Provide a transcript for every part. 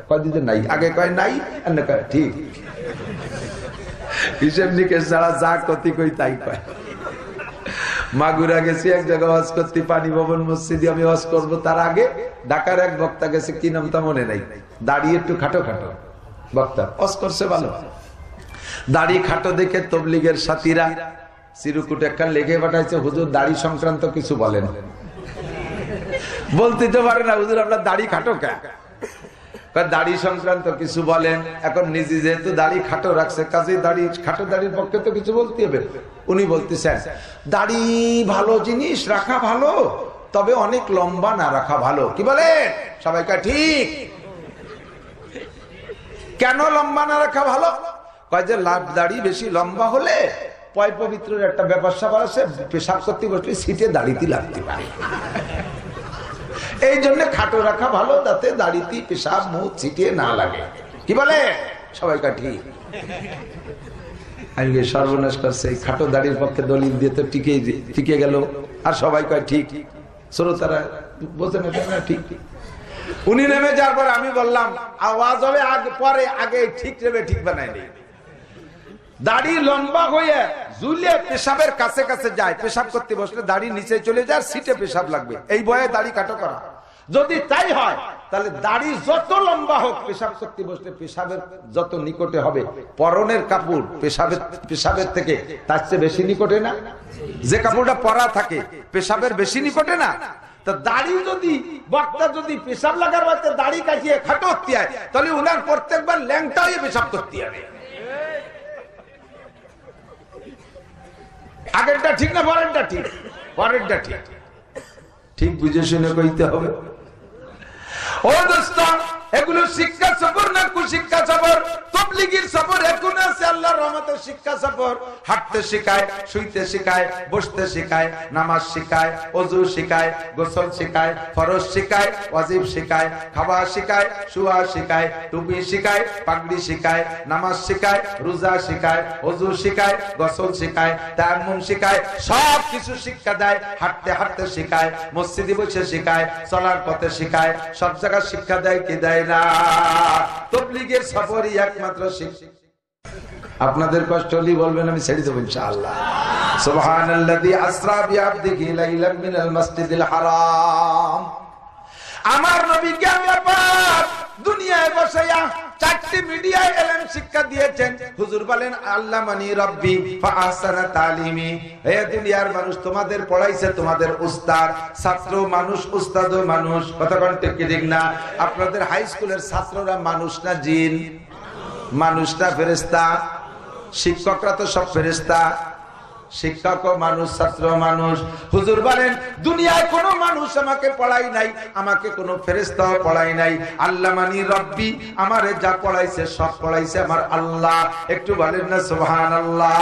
কয় দিতে নাই, আগে কয় নাই আর না কয় ঠিক। হিসেব নিকেশ ছাড়া যা ক্ষতি কই তাই কয়। মাগুরা গেছি এক জায়গায় ওয়াজ করতে, পানি ভবন মসজিদে আমি ওয়াজ করবো, তার আগে ঢাকার এক বক্তা গেছে, কি নাম তা মনে নাই, দাড়ি একটু খাটো খাটো বক্তা, ওয়াজ করছে ভালো, দাড়ি খাটো দেখে তবলিগের সাথীরা চিরকুট একটা লেগে পাঠাইছে, হুজুর দাড়ি সংক্রান্ত কিছু বলেন। বলতে তো পারে না, হুজুর আপনার দাড়ি খাটো কেন, দাড়ি সংক্রান্ত কিছু বলেন। এখন নিজে যেহেতু দাড়ি খাটো রাখছে, কাজে দাড়ি খাটো দাড়ির পক্ষে তো কিছু বলতে হবে। উনি বলতেছেন দাড়ি ভালো জিনিস, রাখা ভালো, তবে অনেক লম্বা না রাখা ভালো। কি বলেন সবাইকে? ঠিক। কেন লম্বা না রাখা ভালো? কয় যে লাভ দাড়ি বেশি লম্বা হলে পয় পবিত্রের একটা ব্যাপার স্যাপার আছে, পেশাব করতে বসলে সিটে দাড়িতে লাগতে পারে, এই জন্য খাটো রাখা ভালো, তাতে দাড়িতে পেশাব মুখ ছিটিয়ে না লাগে। কি বলে সবাইকে? ঠিক। আজকে সর্বনাশ করছে, এই খাটো দাড়ির পক্ষে দলিল দিয়ে তো টিকে গেল, আর সবাই কয় ঠিক। শ্রোতারা বোঝে না ঠিক। উনি নেমে যাওয়ার পর আমি বললাম আওয়াজ হবে পরে, আগে ঠিক নেবে ঠিক বানায় নেই। দাড়ি লম্বা হয়ে ঝুলে পেশাবের কাছে কাছে যায়, পেশাব করতে বসলে দাড়ি নিচে চলে যায়, সিটে পেশাব লাগবে, এই বয়ে দাড়ি কাটো করা। যদি তাই হয় তাহলে দাড়ি যত লম্বা হোক, পেশাব করতে বসলে পেশাবের যত নিকটে হবে, পরনের কাপড় পেশাবের থেকে তার চেয়ে বেশি নিকটে না? যে কাপড়টা পরা থাকে পেশাবের বেশি নিকটে না? দাড়ি যদি বক্তা যদি পেশাব লাগার বাড়িতে দাড়ি কাটিয়ে খাটো হতে হয়, তাহলে উনার প্রত্যেকবার ল্যাংটা হয়ে পেশাব করতে হবে। আগেরটা ঠিক না পরেরটা ঠিক? পরেরটা ঠিক। ঠিক বুঝে শুনে কইতে হবে। ও দোস্ত, এগুলো শিক্ষা সফর না কুশিক্ষা সফর? তবলিগের সফর এখন আছে আল্লাহর রহমতের শিক্ষা সফর। হাঁটতে শেখায়, শুইতে শেখায়, বসতে শেখায়, নামাজ শেখায়, ওযু শেখায়, গোসল শেখায়, ফরজ শেখায়, ওয়াজিব শেখায়, খাওয়া শেখায়, শুয়া শেখায়, টুপি শেখায়, পাগড়ি শেখায়, নামাজ শেখায়, রোজা শেখায়, ওযু শেখায়, গোসল শেখায়, তায়াম্মুম শেখায়, সব কিছু শিক্ষা দেয়। হাঁটতে হাঁটতে শেখায়, মসজিদে বসে শেখায়, চলার পথে শেখায়, সব জায়গায় শিক্ষা দেয় কি দেয় না? তাবলীগের সফরই একমাত্র শিক্ষা। আপনাদের কষ্ট হলে বলবেন, আমি ছেড়ে দেব ইনশাআল্লাহ। সুবহানাল্লাযী আসরা বিআবদিহি লাইলাম মিনাল মাসজিদিল হারাম। আমার নবী কিয়ামত পাক দুনিয়ায় বসায়া চারটি মিডিয়ায় ইলম শিক্ষা দিয়েছেন। হুজুর বলেন আল্লামানি রাব্বি ফাআহসানা তালিমি। হে দুনিয়ার মানুষ, তোমাদের পড়াইছে তোমাদের উস্তাদ। ছাত্র মানুষ, উস্তাদও মানুষ। কথা কোন ঠিক না? আপনাদের হাই স্কুলের ছাত্ররা মানুষ না জিন? মানুষ না ফেরেশতা? শিক্ষকরা তো সব ফেরেশতা। শিক্ষক মানুষ, ছাত্র মানুষ। হুজুর বলেন দুনিয়ায় কোনো মানুষ আমাকে পড়াই নাই, আমাকে কোনো ফেরেশতাও পড়াই নাই। আল্লামানি রব্বি, আমারে যা পড়াইছে সব পড়াইছে আমার আল্লাহ। একটু বলেন না সুবহানাল্লাহ।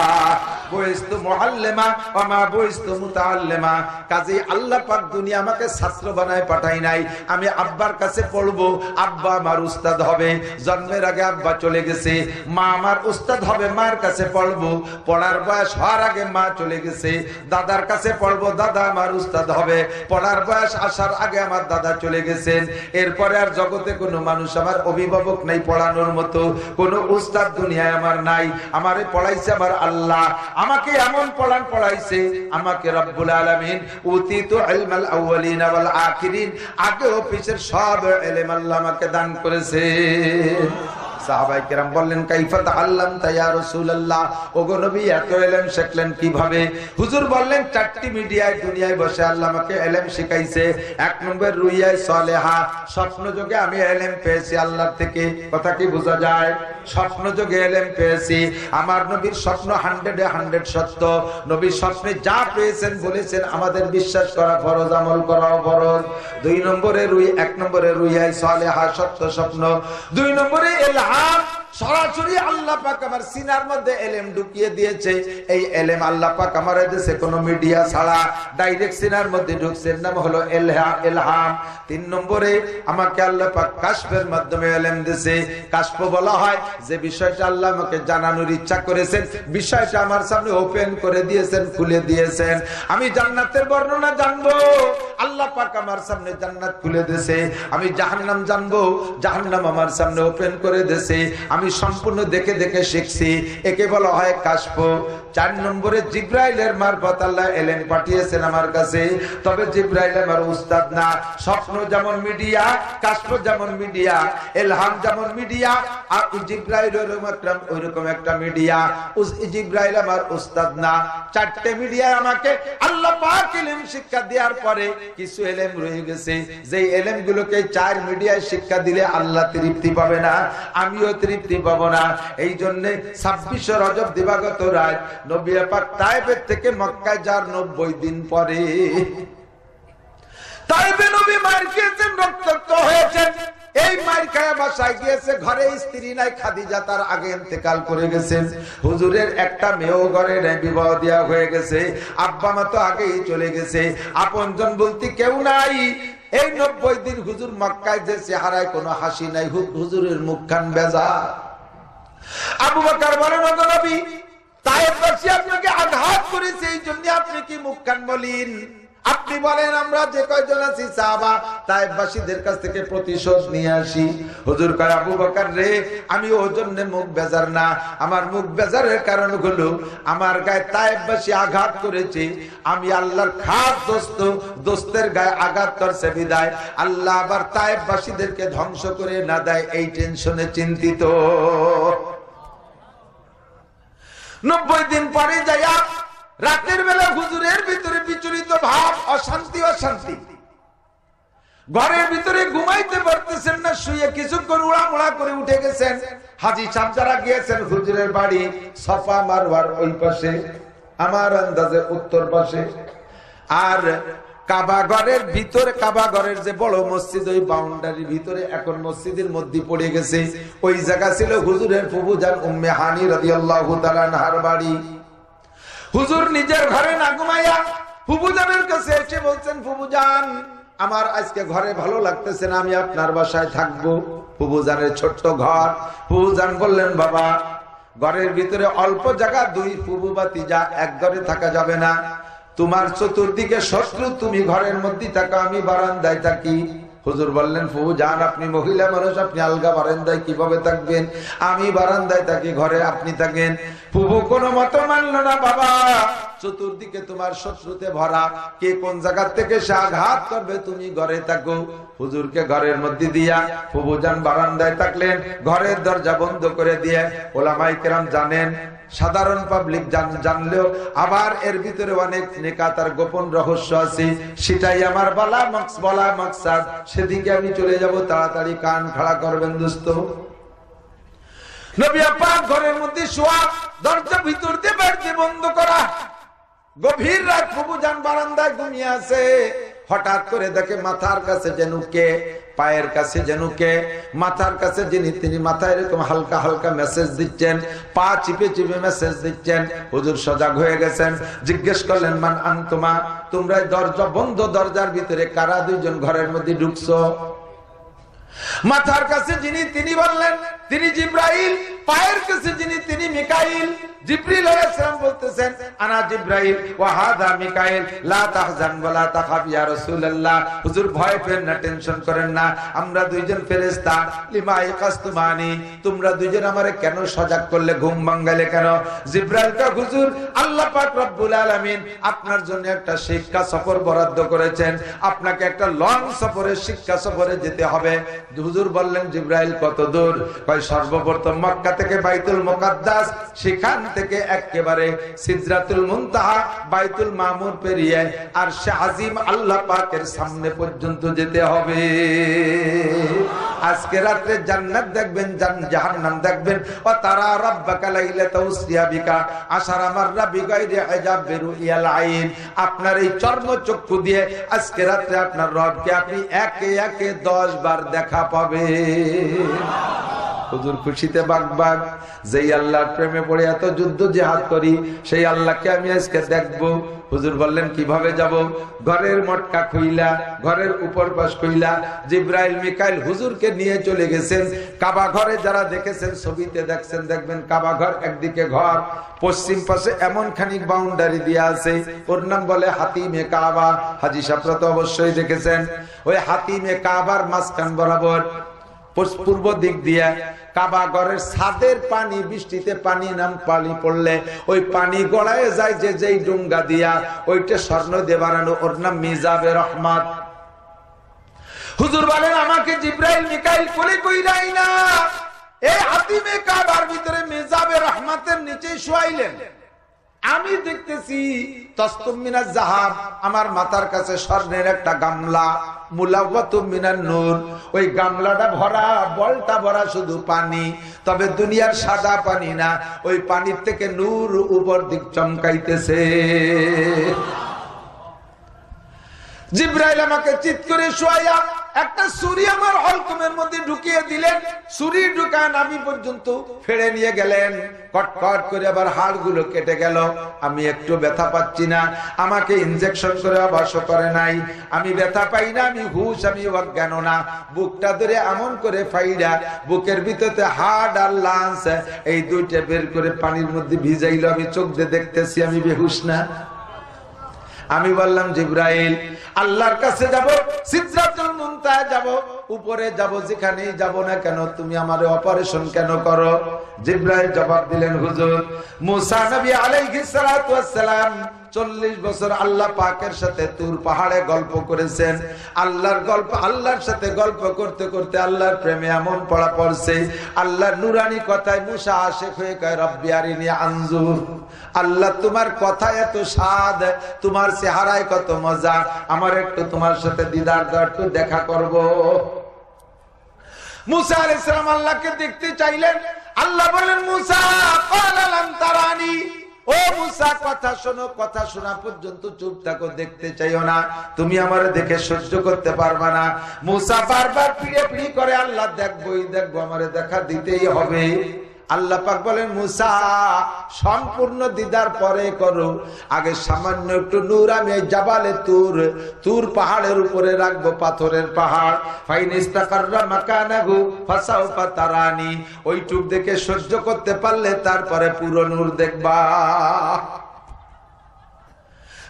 বুইস্তু মুআল্লিমা ওয়া মা বুইস্তু মুতাআল্লিমা। কাজী আল্লাহ পাক দুনিয়া আমাকে ছাত্র বানায় পাঠাই নাই। আমি আব্বার কাছে পড়বো, আব্বা আমার উস্তাদ হবে। জন্মের আগে আব্বা চলে গেছে, মা আমার উস্তাদ হবে, মার কাছে পড়বো। পড়ার বয়স হওয়ার আগে মা চলে গেছে, দাদার কাছে পড়বো, দাদা আমার উস্তাদ হবে। পড়ার বয়স আসার আগে আমার দাদা চলে গেছেন। এরপরে আর জগতে কোনো মানুষ আমার অভিভাবক নাই পড়ানোর মতো, কোনো উস্তাদ দুনিয়ায় আমার নাই। আমারে পড়াইছে আমার আল্লাহ। আমাকে এমন পড়াইছে, আমাকে রব্বুল আলামিন উতিতু ইলমাল আউয়ালিন ওয়াল আখিরিন, আগে ও পিছের সব ইলম আল্লাহ আমাকে দান করেছে। সাহাবায়ে কেরাম বললেন কাইফা তাআল্লামতা ইয়া রাসূলুল্লাহ, ওগো নবী এত ইলম শিখলেন কিভাবে? হুজুর বললেন চারটি মিডিয়ায় দুনিয়ায় বসে আল্লাহ আমাকে ইলম শিখাইছে। এক নম্বর রুইয়া সালেহা, স্বপ্ন যোগে আমি ইলম পেয়েছি আল্লাহর থেকে। কথা কি বোঝা যায়? স্বপ্ন যোগে ইলম পেয়েছি। আমার নবীর স্বপ্ন 100 সত্য। নবী স্বপ্নে যা পেয়েছেন বলেছেন আমাদের বিশ্বাস করা ফরজ, আমল করাও ফরজ। দুই নম্বরে এক নম্বরে রুইয়া সালেহা, সত্য স্বপ্ন। দুই নম্বরে ইলহাম এলহাম সরাসরি আল্লাহ পাক আমার সিনার মধ্যে এলেম ঢুকিয়ে দিয়েছে। এই এলেম আল্লাহ পাক আমার দেশে কোনো মিডিয়া ছাড়া ডাইরেক্ট সিনার মধ্যে ঢুকছে, নাম হলো এলহাম। 3 নম্বরে আমাকে আল্লাহ পাক কাশফের মাধ্যমে এলেম দিয়েছে। কাশফ বলা হয় যে বিষয়টা আল্লাহ আমাকে জানানোর ইচ্ছা করেছেন, বিষয়টা আমার সামনে ওপেন করে দিয়েছেন, খুলে দিয়েছেন। আমি জান্নাতের বর্ণনা জানবো, আল্লাহ পাক আমার সামনে জান্নাত খুলে দিয়েছে। আমি জাহান্নাম জানবো, জাহান্নাম আমার সামনে ওপেন করে দিয়েছে। আমি সম্পূর্ণ দেখে দেখে শিখছি, একে বলা হয় কাশফ। 4 নম্বরে জিব্রাইলের মারফত আল্লাহ এলেম পাঠিয়েছেন আমার কাছে, তবে জিব্রাইল আমার উস্তাদ না। স্বপ্ন যেমন মিডিয়া, কাশফ যেমন মিডিয়া, এলহাম যেমন মিডিয়া, আর জিব্রাইল ওইরকম একটা মিডিয়া। জিব্রাইল আমার উস্তাদ না। 4টে মিডিয়া আমাকে আল্লাহ পাক ইলম শিক্ষা দেওয়ার পরে কিছু এলেম রয়ে গেছে, যে এলেম গুলোকে 4 মিডিয়ায় শিক্ষা দিলে আল্লাহ তৃপ্তি পাবে না, আমিও তৃপ্তি পাবো না। এই জন্য 26 রজব দিবাগত রাত নবী পাক তায়েফের থেকে মক্কায় যার 90 দিন পরে তায়েফে নবী মার খেয়েছেন, রক্তাক্ত হয়েছেন। এই মায়ের খায়া বাসায় গিয়েছে, ঘরে স্ত্রী নাই, খাদিজা তার আগে ইন্তেকাল করে গেছেন। হুজুরের একটা মেয়েও ঘরে নাই, বিবাহ দেওয়া হয়ে গেছে। আব্বা মা তো আগেই চলে গেছে, আপনজন বলতে কেউ নাই। এই 90 দিন হুজুর মক্কায় যে চেহারায় কোনো হাসি নাই, হুজুরের মুখখান বেজা। আবু বকর বলেন, ওগো নবী, তায়েফবাসী আপনাকে আঘাত করেছে, এই জন্য আপনি কি মুখখান মলিন? আপনি বলেন আমরা যে কয়জন আছি সাহাবা তায়েফবাসীদের কাছ থেকে প্রতিশোধ নিয়ে আসি। হুজুর কয়, আবু বকর রে, আমি ওর জন্য মুখ বেজার না। আমার মুখ বেজারের কারণ হলো আমার গায়ে তায়েফবাসী আঘাত করেছে। আমি আল্লাহর খাস দোস্ত, দোস্তের গায়ে আঘাত করছে বিদায় আল্লাহ আবার তায়েফবাসীদেরকে ধ্বংস করে না দেয়, এই টেনশনে চিন্তিত। 90 দিন পরে যাইয়া রাতের বেলা হুজুরের ভিতরে বিচলিত ভাব, অশান্তি অশান্তি। ঘরের ভিতরে ঘুমাইতে পারতেছেন না, শুয়ে কিছুক্ষণ উড়ামুড়া করে উঠে গেছেন। হাজী সাহেব যারা গিয়েছেন হুজুরের বাড়ি সফা মারওয়ার ওই পাশে, আমার আন্দাজে উত্তর পাশে। আর কাবা ঘরের ভিতরে, কাবা ঘরের যে বড় মসজিদ, ওই বাউন্ডারির ভিতরে এখন মসজিদের মধ্যে পড়ে গেছে। ওই জায়গা ছিল হুজুরের ফুফুজান উম্মে হানি রাদিয়াল্লাহু তাআলা আনহার বাড়ি। হুজুর নিজের ঘরে না ঘুমাইয়া ফুফুজানের কাছে এসে বলছেন, ফুফুজান আমার আজকে ঘরে ভালো লাগতেছে না, আমি আপনার বাসায় থাকবো। ফুফুজানের ছোট্ট ঘর। ফুফুজান বললেন, বাবা ঘরের ভিতরে অল্প জায়গা, 2 ফুফু ভাতিজা, এক ঘরে থাকা যাবে না। তোমার চতুর্দিকে শত্রু, তুমি ঘরের মধ্যে থাকো, আমি বারান্দায় থাকি। হুজুর বললেন, ফুফুজান আপনি মহিলা মানুষ, আপনি আলগা বারান্দায় কিভাবে থাকবেন? আমি বারান্দায় থাকি, ঘরে আপনি থাকেন। ফুফু কোনো মত মানলো না, বাবা চতুর্দিকে তোমার শত্রুতে ভরা, কে কোন জায়গা থেকে সে আঘাত করবে, তুমি ঘরে থাকো। হুজুরকে ঘরের মধ্যে দিয়া ফুফুজান বারান্দায় থাকলেন, ঘরের দরজা বন্ধ করে দিয়ে। ওলামায়ে কেরাম জানেন, সাধারণ পাবলিক জানলেও আবার এর ভিতরে অনেক নেকাত আর গোপন রহস্য আছে, সেটাই আমার বলা মাকসাদ। সেদিকে আমি চলে যাব, তাড়াতাড়ি কান খাড়া করবেন দোস্ত। নবী পাক ঘরের মধ্যে শোয়া, দরজা ভিতর দিয়ে বাইরে দিয়ে বন্ধ করা। গভীর রাত, ফুফুজান বারান্দায় ঘুমিয়ে আছে। হঠাৎ করে দেখে মাথার কাছে যেন কে, পায়ের কাছে যেন কে, মাথার কাছে যিনি তিনি মাথায় এরকম হালকা হালকা মেসেজ দিচ্ছেন, পা চিপে চিপে মেসেজ দিচ্ছেন। হুজুর সজাগ হয়ে গেছেন, জিজ্ঞেস করলেন, মান আনতুমা, তোমরা দরজা বন্ধ দরজার ভিতরে কারা 2 জন ঘরের মধ্যে ঢুকছো? মাথার কাছে যিনি তিনি বললেন তিনি জিব্রাইল, পায়ের কাছে যিনি তিনি মিকাইল। জিবরিল আলাইহিস সালাম বলতেছেন, আনা জিব্রাইল ওয়া হাদা মিকাইল, লা তাহজান ওয়া লা তাখাফ ইয়া রাসূলুল্লাহ। হুজুর ভয় পেন না, টেনশন করেন না, আমরা 2 জন ফেরেশতা। লিমা ইয়াকাসতুমানি, তোমরা 2 জন আমারে কেন সজাগ করলে, ঘুম ভাঙালে কেন? জিব্রাইল কা, হুজুর আল্লাহ পাক রব্বুল আলামিন আপনার জন্য একটা শিক্ষা সফর বরাদ্দ করেছেন, আপনাকে একটা লং সফরে, শিক্ষা সফরে যেতে হবে। হুজুর বললেন, জিব্রাইল কত দূর? কয় সর্বপ্রথম মক্কা থেকে বাইতুল মুকাদ্দাস, সেখান থেকে একেবারে সিদরাতুল মুনতাহা, বাইতুল মামুর পেরিয়ে আরশে আজিম আল্লাহ পাকের সামনে পর্যন্ত যেতে হবে। আজকে রাতে জান্নাত দেখবেন, জাহান্নাম দেখবেন। ও তারা রাব্বাকা লাইলাতা উসরিয়া বিকা আশারা মাররা বিগাইরি হিজাব বিরুইয়াল আইন। আপনার এই চর্ম চক্ষু দিয়ে আজকে রাতে আপনার রবকে আপনি একে একে 10 বার দেখা পাবে। হুজুর খুশিতে বাগবাগ। যেই আল্লাহর প্রেমে পড়ে এত যুদ্ধ জিহাদ করি, সেই আল্লাহকে আমি আজকে দেখবো। হুজুর বললেন কিভাবে যাব? ঘরের মটকা খুইলা, ঘরের উপর পাশ খুইলা জিব্রাইল মিকাইল হুজুরকে নিয়ে চলে গেছেন কাবা ঘরে। যারা দেখেছেন ছবিতে দেখছেন, দেখবেন কাবা ঘর একদিকে ঘর, পশ্চিম পাশে এমন খানিক বাউন্ডারি দিয়ে আছে, ওর নাম বলে হাতিমে কাবা। হাজী সাহেবরা তো অবশ্যই দেখেছেন। ওই হাতিমে কাবার মাঝখান বরাবর পূর্ব দিক দিয়ে কাবা ঘরের ছাদের পানি, বৃষ্টিতে পানি পানি পড়লে ওই পানি গড়ায় যায় যে যেই ডুঙ্গা দিয়া, ওইটা স্বর্ণ দিয়ে বানানো, ওর নাম মিজাবে রহমত। হুজুর বলেন আমাকে জিব্রাইল মিকাইল কোলে কইরাই না, এই হাতিমে কাবার ভিতরে মিজাবে রহমতের নিচে শুয়াইলেন। আমি দেখতেছি তসতুম মিনাজ যাহাব, আমার মাথার কাছে স্বর্ণের একটা গামলা, মুলাওয়াতুম মিনান নূর, ওই গামলাটা ভরা, বলটা ভরা শুধু পানি, তবে দুনিয়ার সাদা পানি না, ওই পানির থেকে নূর উপর দিক চমকাইতেছে। জিব্রাইল আমাকে চিৎ করে শোয়াইয়া একটা ছুরি আমার হলকমের মধ্যে ঢুকিয়ে দিলেন। ছুরি ঢুকান আমি পর্যন্ত ফেড়ে নিয়ে গেলেন, কটকট করে আবার হাড়গুলো কেটে গেল। আমি একটু ব্যথা পাচ্ছি না, আমাকে ইনজেকশন করে অবশ্য করে নাই, আমি ব্যথা পাই না, আমি হুশ, আমি অজ্ঞান না। বুকটা ধরে এমন করে ফাইডা বুকের ভিতরে হাড় আর লাঞ্চ এই দুইটা বের করে পানির মধ্যে ভিজাইলো। আমি চোখ দিয়ে দেখতেছি আমি বেহুশ না। আমি বললাম জিব্রাইল আল্লাহর কাছে যাব, সিদরাতুল মুনতাহা যাব, উপরে যাব, যেখানেই যাব না কেন তুমি আমারে অপারেশন কেন করো? জিব্রাইল জবাব দিলেন, হুজুর মুসা নবী আলাইহিস সালাতু ওয়াস সালাম 40 বছর আল্লাহ পাকের সাথে তুর পাহাড়ে গল্প করেছেন। আল্লাহর সাথে গল্প করতে করতে আল্লাহর প্রেমে এমন পড়া পড়ছে, আল্লাহর নুরানি কথায় মুসা আশিক হয়ে কয় রব্বি আরিনি আনজুর, আল্লাহ তোমার কথা এত স্বাদ, তোমার চেহারায় কত মজা, আমার একটু তোমার সাথে দিদার দাও, একটু দেখা করব। মুসা আলাইহিস সালাম আল্লাহকে দেখতে চাইলেন। আল্লাহ বলেন মুসা ক্বালা লাম তারানি, ও মুসা কথা শোনো, কথা শোনা পর্যন্ত চুপ থাকো, দেখতে চাইও না, তুমি আমারে দেখে সহ্য করতে পারবা না। মুসা বারবার পিড়ে পিড়ি করে, আল্লাহ দেখবোই দেখবো, আমারে দেখা দিতেই হবে। আল্লাহ পাক বলেন মুসা সম্পূর্ণ দিদার পরে করো, আগে সামান্য একটু নূর আমি জাবালে তুর পাহাড়ের উপরে রাখবো, পাথরের পাহাড়, ফাইন ইস্তাকাররা মাকানাহু ফাসাউফা তারানি, ওইটুক দেখে সহ্য করতে পারলে তারপরে পুরো নূর দেখবা।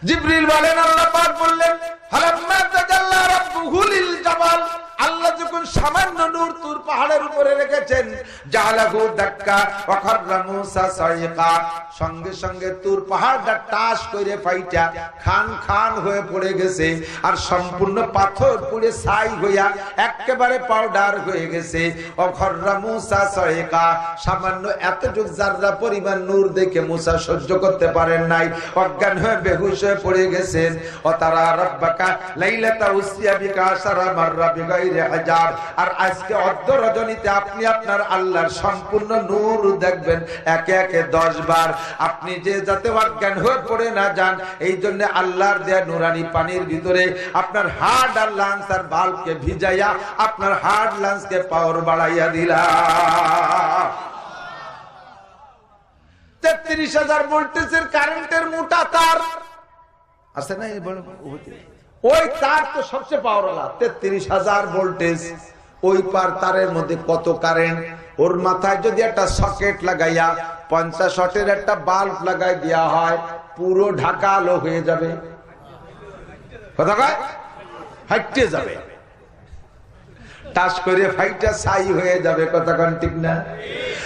জিবরিল বলেন আল্লাহ পাক বললেন ফালাম্মা তাজাল্লা রাব্বুহু লিল জাবাল, আল্লাহ যখন সামান্য নূর তুর পাহাড়ের উপরে রেখেছেন, জালাহু দাক্কা ওয়া খাররা মুসা সাইকা, সঙ্গে সঙ্গে তুর পাহাড়টা টাস করে ফাইটা খান খান হয়ে পড়ে গেছে, আর সম্পূর্ণ পাথর পুড়ে ছাই হইয়া একেবারে পাউডার হয়ে গেছে। ওয়া খাররা মুসা সাইকা, সামান্য এতটুক জাররা পরিমাণ নূর দেখে মুসা সহ্য করতে পারেন নাই, অজ্ঞান হয়ে বেহুশ হয়ে পড়ে গেছেন। ও তারা রাব্বাকা লাইলাতা উসিয়া বিকা সারা মাররা বিগাইরি হাজাব, আর আজকে অর্ধ রজনীতে আপনি আপনার আল্লাহর সম্পূর্ণ নূর দেখবেন একে একে 10 বার। আপনি যে যাতে অজ্ঞান হয়ে পড়ে না যান, এই জন্য আল্লাহর দেয়া নুরানি পানির ভিতরে আপনার হার্ট আর লাংস আর বাল্বকে ভিজাইয়া আপনার হার্ট লাংসকে পাওয়ার বাড়াইয়া দিলাম। 33,000 ভোল্টেজের কারেন্টের মোটা তার আছে না, ওই তার তো সবচেয়ে পাওয়ারওয়ালা, 33,000 ভোল্টেজ। ওই পার তারের মধ্যে কত কারেন্ট, ওর মাথায় যদি একটা সকেট লাগাইয়া 50 ওয়াটের একটা বাল্ব লাগাই দেওয়া হয়, পুরো ঢাকা আলো হয়ে যাবে। কথা কয় হাইটে যাবে, টাচ করে ফাইটা ছাই হয়ে যাবে। কথা কোন ঠিক না?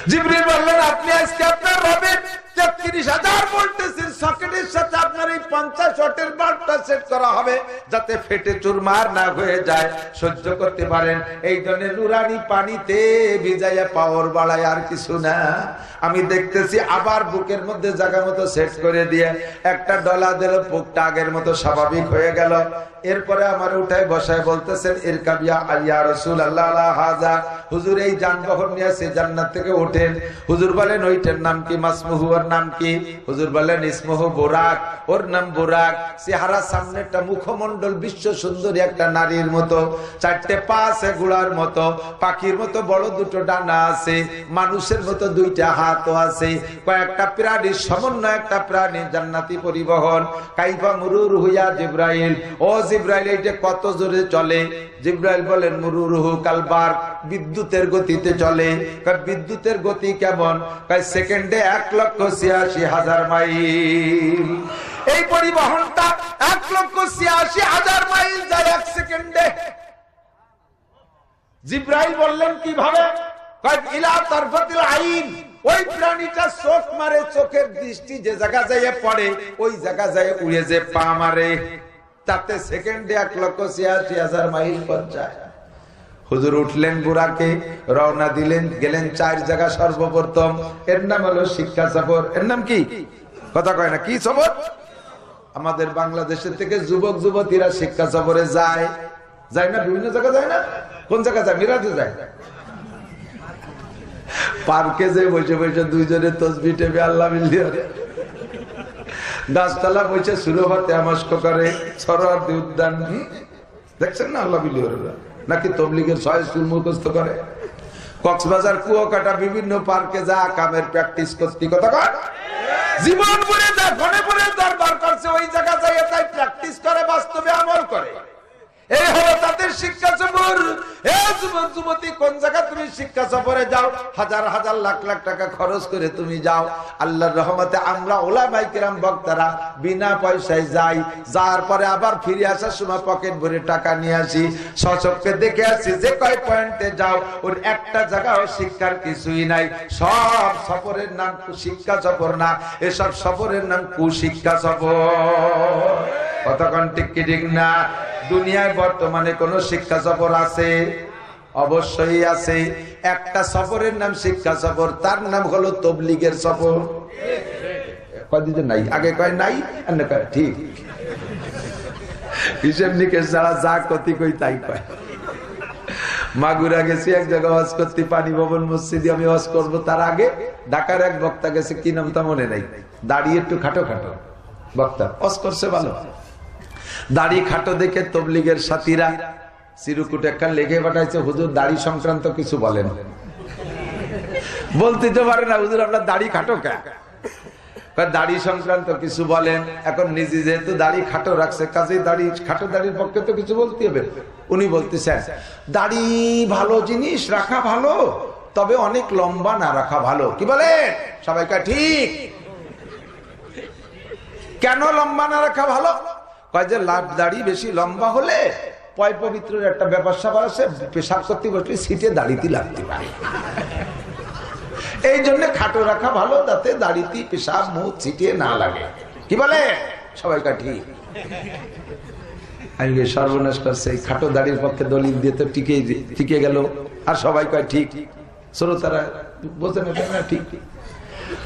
জিবরিল বললেন আপনি আজকে আপনার রবের 33,000 ভোল্টেজের সকেটের সাথে আপনার এই 50 ওয়াটের বাল্বটা সেট করা হবে, যাতে ফেটে চুরমার না হয়ে যায়, সহ্য করতে পারেন। এই জন্য নুরানি পানিতে ভিজাইয়া পাওয়ার বাড়ায়, আর কিছু না। আমি দেখতেছি আবার বুকের মধ্যে জায়গা মতো সেট করে দিয়ে একটা ডলা দিল, বুকটা আগের মতো স্বাভাবিক হয়ে গেল। এরপরে আমার উঠায় বসায় বলতেছেন ইরকাবিয়া আইয়া রাসূলুল্লাহ লা হাযা, হুজুর এই যানবাহন নিয়ে সে জান্নাত থেকে ওঠেন। হুজুর বলেন ওইটার নাম কি? মাসমুহু, ওর নাম কি? হুজুর বলেন ইসমুহু বুরাক, ওর নাম বুরাক। চেহারা সামনেটা মুখমণ্ডল বিশ্ব সুন্দরী একটা নারীর মতো, চারটে পা আছে ঘোড়ার মতো, পাখির মতো বড় দুটো ডানা আছে, মানুষের মতো দুইটা হাতও আছে, কয়েকটা প্রাণীর সমন্বয় একটা প্রাণী জান্নাতি পরিবহন। কাইফা মুরুরুহু ইয়া জিবরাইল, ও জিবরাইল এইটা কত জোরে চলে? জিবরাইল বলেন মুরুরুহু কালবার, বিদ্যুতের গতিতে চলে। বিদ্যুতের গতি কেমন? সেকেন্ডে 1,86,000 মাইল। এই পরিবহনটা 1,86,000 মাইল যায় এক সেকেন্ডে। জিবরাইল বললেন কিভাবে? ইলা তারফাতিল আইন, ওই প্রাণীটা চোখ মারে, চোখের দৃষ্টি যে জায়গা যায় পড়ে ওই জায়গা যায় উড়ে যে পা মারে, তাতে সেকেন্ডে 1,86,000 মাইল পৌঁছায়। হুজুর উঠলেন বুরাকে, রওনা দিলেন, গেলেন 4 জায়গা। সর্বপ্রথম এর নাম হলো শিক্ষা সফর। এর নাম কি? কথা কয় না, কি সফর? আমাদের বাংলাদেশের থেকে যুবক যুবতীরা শিক্ষা সফরে যায়, যায় না? বিভিন্ন জায়গা যায় না? কোন জায়গা যায়? মিরাজে যায়। পার্কে যে বসে বসে দুইজনে তসবিহ টেপে আল্লাহ মিলিয়ে, গাছতলা বসে সুরভাতে আমাস্ক করে, সরোয়ার্দী উদ্যান দেখছেন না আল্লাহ মিলিয়ে, নাকি তবলিগের 6 স্কুল মুখস্থ করে, কক্সবাজার কুয়াকাটা বিভিন্ন পার্কে যা কামের প্র্যাকটিস করতে। কথা কয় জীবন ভরে যা ফোনে ফোনে দরবার করছে, ওই জায়গা যায় তাই প্র্যাকটিস করে, বাস্তবে আমল করে। এই হলো তাদের শিক্ষা সফর। যুবক যুবতী, কোন জায়গা তুমি শিক্ষা সফরে যাও, হাজার হাজার লাখ লাখ টাকা খরচ করে তুমি যাও। আল্লাহর রহমতে আমরা ওলামায়ে কেরাম বক্তারা বিনা পয়সায় যাই, যাওয়ার পরে আবার ফিরে আসার সময় পকেট ভরে টাকা নিয়ে আসি, সচক্ষে দেখে আসি যে কয় পয়েন্টে যাও ওর একটা জায়গাও শিক্ষার কিছুই নাই। সব সফরের নাম শিক্ষা সফর না, এসব সফরের নাম কুশিক্ষা সফর। কতক্ষণ ঠিক কি ঠিক না? দুনিয়ায় বর্তমানে কোন শিক্ষা সফর আছে? অবশ্যই আছে। একটা সফরের নাম শিক্ষা সফর, তার নাম হলো তবলিগের সফর। কয়দিন নাই, আগে কয় নাই, কয় ঠিক। হিসেব নিকেশ যারা যা কতি কই তাই কয়। মাগুরা গেছি এক জায়গায় ওয়াজ করতে, পানি ভবন মসজিদে আমি ওয়াজ করবো। তার আগে ঢাকার এক বক্তা গেছে, কি নাম তা মনে নাই, দাঁড়িয়ে একটু খাটো খাটো বক্তা, ওয়াজ করছে ভালো। দাড়ি খাটো দেখে তবলিগের সাথীরা চিরকুট একটা লেগে পাঠাইছে, হুজুর দাড়ি সংক্রান্ত কিছু বলেন। বলতে তো পারে না, হুজুর আপনার দাড়ি খাটো কেন? দাড়ি সংক্রান্ত কিছু বলেন। এখন নিজে যেহেতু দাড়ি খাটো রাখছে, কাজেই দাড়ি খাটো দাড়ির পক্ষে তো কিছু বলতে হবে। উনি বলতেছেন দাড়ি ভালো জিনিস, রাখা ভালো, তবে অনেক লম্বা না রাখা ভালো। কি বলে সবাইকে? ঠিক। কেন লম্বা না রাখা ভালো? কয় যে দাড়ি বেশি লম্বা হলে পয় পবিত্রের একটা ব্যাপার স্যাপার আছে, পেশাব করতে বসলে সিটে দাড়িতে লাগতে পারে, এই জন্য খাটো রাখা ভালো, তাতে দাড়িতে পেশাব মুখ ছিটিয়ে না লাগে। কি বলে সবাইকে? ঠিক। আমি সর্বনাশ করছে, এই খাটো দাড়ির পক্ষে দলিল দিয়ে তো টিকে গেল, আর সবাই কয় ঠিক। শ্রোতারা বোঝে না, ঠিক।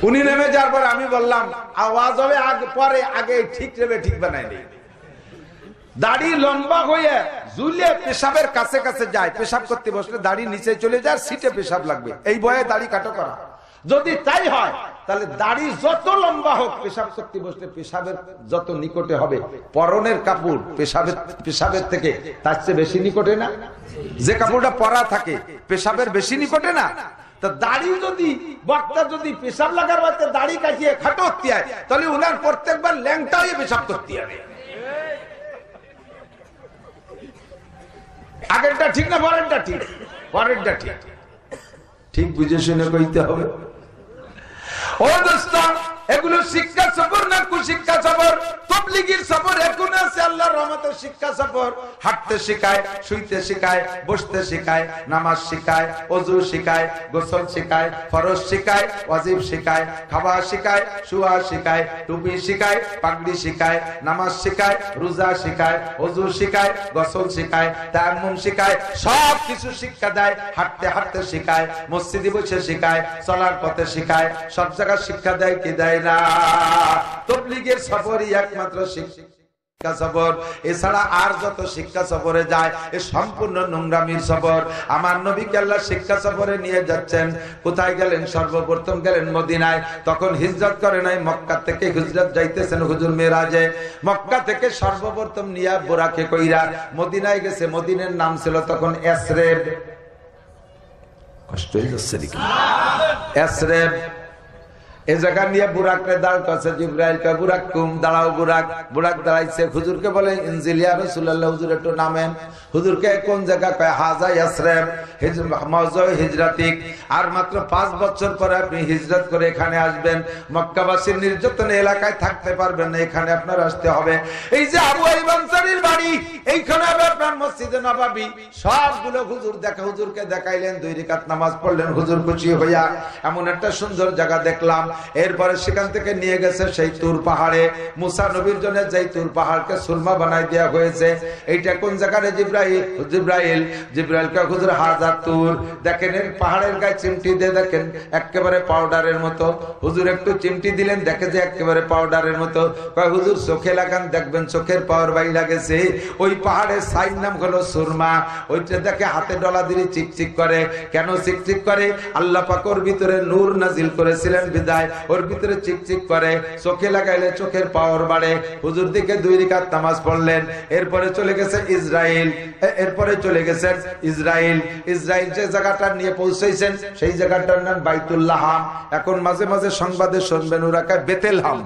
উনি নেমে যাওয়ার পর আমি বললাম আওয়াজ হবে পরে, আগে ঠিক নেবে ঠিক বানাই নেই। দাড়ি লম্বা হয়ে ঝুলে পেশাবের কাছে কাছে যায়, পেশাব করতে বসলে দাড়ি নিচে চলে যায়, সিটে পেশাব লাগবে, এই বয়ে দাড়ি কাটো করা। যদি তাই হয় তাহলে দাড়ি যত লম্বা হোক, পেশাব করতে বসলে পেশাবের যত নিকটে হবে, পরনের কাপড় পেশাবের থেকে তার চেয়ে বেশি নিকটে না? যে কাপড়টা পরা থাকে পেশাবের বেশি নিকটে না? দাড়ি যদি বক্তা যদি পেশাব লাগার বাদে দাড়ি কাটিয়ে খাটো হতে হয়, তাহলে উনার প্রত্যেকবার ল্যাংটা হয়ে পেশাব করতে হবে। আগেরটা ঠিক না পরেরটা ঠিক? পরেরটা ঠিক। ঠিক বুঝে শুনে কইতে হবে। ও দোস্ত, এগুলো শিক্ষা সফর না কুশিক্ষা সফর? তবলিগের সফর এখন আছে আল্লাহর রহমতের শিক্ষা সফর। হাঁটতে শেখায়, শুইতে শেখায়, বসতে শেখায়, নামাজ শেখায়, ওযু শেখায়, গোসল শেখায়, ফরজ শেখায়, ওয়াজিব শেখায়, খাওয়া শেখায়, শুয়া শেখায়, টুপি শেখায়, পাগড়ি শেখায়, নামাজ শেখায়, রোজা শেখায়, ওযু শেখায়, গোসল শেখায়, তায়াম্মুম শেখায়, সব কিছু শিক্ষা দেয়। হাঁটতে হাঁটতে শেখায়, মসজিদে বসে শেখায়, চলার পথে শেখায়, সব জায়গায় শিক্ষা দেয় কি দেয় না? তবলিগের সফরই একমাত্র শিক্ষা। সফর, এছাড়া আর যত শিক্ষা সফরে যায় এ সম্পূর্ণ নোংরামির সফর। আমার নবীকে আল্লাহ শিক্ষা সফরে নিয়ে যাচ্ছেন, কোথায় গেলেন? সর্বপ্রথম গেলেন মদিনায়। তখন হিজরত করে নাই, মক্কা থেকে হিজরত যাইতেছেন হুজুর মেরাজে। মক্কা থেকে সর্বপ্রথম নিয়া বোরাকে কইরা মদিনায় গেছে। মদিনার নাম ছিল তখন এসরেব। কষ্ট হয়ে যাচ্ছে নাকি? এসরেব এই জায়গা নিয়ে বুরাকরে দাঁড়াচ্ছে। জিবরাইল কয় বুরাক কুম, দাঁড়াও বুরাক। বুরাক দাঁড়াইছে, হুজুরকে বলে ইনজিল ইয়া রাসূলুল্লাহ, হুজুর একটু নামেন। হুজুরকে কোন জায়গা? কয় হাজা ইয়াসরিব মাওজা হিজরাতিক। আর মাত্র 5 বছর পরে আপনি হিজরত করে এখানে আসবেন। মক্কাবাসীর নির্যাতন এলাকায় থাকতে পারবেন না, এখানে আপনার আসতে হবে। এই যে আবু আইয়ুব আনসারীর বাড়ি, এইখানে হবে আপনার মসজিদে নববী। সবগুলো হুজুর হুজুরকে দেখাইলেন, 2 রাকাত নামাজ পড়লেন হুজুর খুশি হইয়া। এমন একটা সুন্দর জায়গা দেখলাম। এরপরে সেখান থেকে নিয়ে গেছে সেই তুর পাহাড়ে। মুসা নবীর জন্য যেই তুর পাহাড়কে সুরমা বানাই দেওয়া হয়েছে, এইটা কোন জায়গায়? জিবরাইলকে হুজুর হাজার তুর। দেখেন এর পাহাড়ের গায়ে চিমটি দিয়ে দেখেন একেবারে পাউডারের মতো। হুজুর একটু চিমটি দিলেন, দেখে যে একেবারে পাউডারের মতো। কয় হুজুর চোখে লাগান, দেখবেন চোখের পাওয়ার বাই লাগেছে। ওই পাহাড়ের সাইড নাম হলো সুরমা। ওইটা দেখে হাতে ডলা দিলে চিকচিক করে। কেন চিকচিক করে? আল্লাহ পাক ওর ভিতরে নূর নাজিল করেছিলেন বিদায় ওর ভিতরে চিকচিক করে। চোখে লাগাইলে চোখের পাওয়ার বাড়ে। হুজুর দিকে 2 রাকাত নামাজ পড়লেন। এরপরে চলে গেছে ইসরাইল। ইসরাইল যে জায়গাটা নিয়ে পৌঁছেছেন সেই জায়গাটার নাম বাইতুল্লাহাম। এখন মাঝে মাঝে সংবাদে শুনবেন ওরা কয় বেতেলহাম।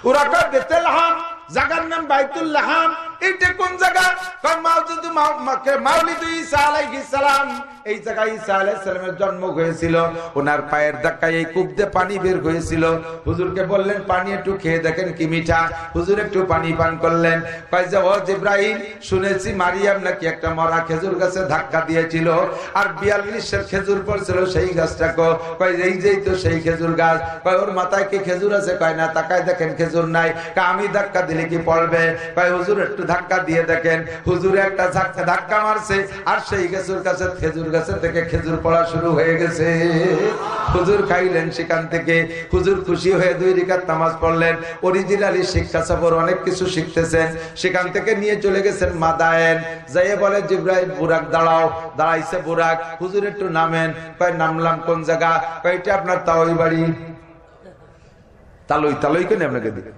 ওরা কয় বেতেলহাম, জায়গার নাম বাইতুল্লাহাম। এইটা কোন জায়গা? মাওলিদ ঈসা আলাইহিস সালাম। এই জায়গায় ঈসা আলাইহিস সালামের জন্ম হয়েছিল। ওনার পায়ের ধাক্কায় এই কূপ দিয়ে পানি বের হয়েছিল। হুজুরকে বললেন পানি একটু খেয়ে দেখেন কি মিঠা। হুজুর একটু পানি পান করলেন। কয় যে ও জিবরাইল, শুনেছি মারিয়াম নাকি একটা মরা খেজুর গাছে ধাক্কা দিয়েছিল, আর 42 খেজুর পড়ছিল সেই গাছটাকে। কয় এই যেই তো সেই খেজুর গাছ। কয় ওর মাথায় কি খেজুর আছে? কয় না। তাকায় দেখেন খেজুর নাই। কয় আমি ধাক্কা দিলে কি পড়বে? কয় হুজুর একটু ধাক্কা দিয়ে দেখেন। হুজুরে একটা ধাক্কা মারছে, আর সেই খেজুর গাছে থেকে খেজুর পড়া শুরু হয়ে গেছে। হুজুর খাইলেন সেখান থেকে। হুজুর খুশি হয়ে 2 রাকাত নামাজ পড়লেন। অরিজিনালি শিক্ষা সফর, অনেক কিছু শিখতেছেন। সেখান থেকে নিয়ে চলে গেছেন মাদায়েন। যাইয়ে বলে জিবরাইল বুরাক দাঁড়াও। দাঁড়াইছে বুরাক। হুজুর একটু নামেন। কয় নামলাম। কোন জায়গা? কয় এটা আপনার তালই বাড়ি। তালই কেন আপনাকে দিই?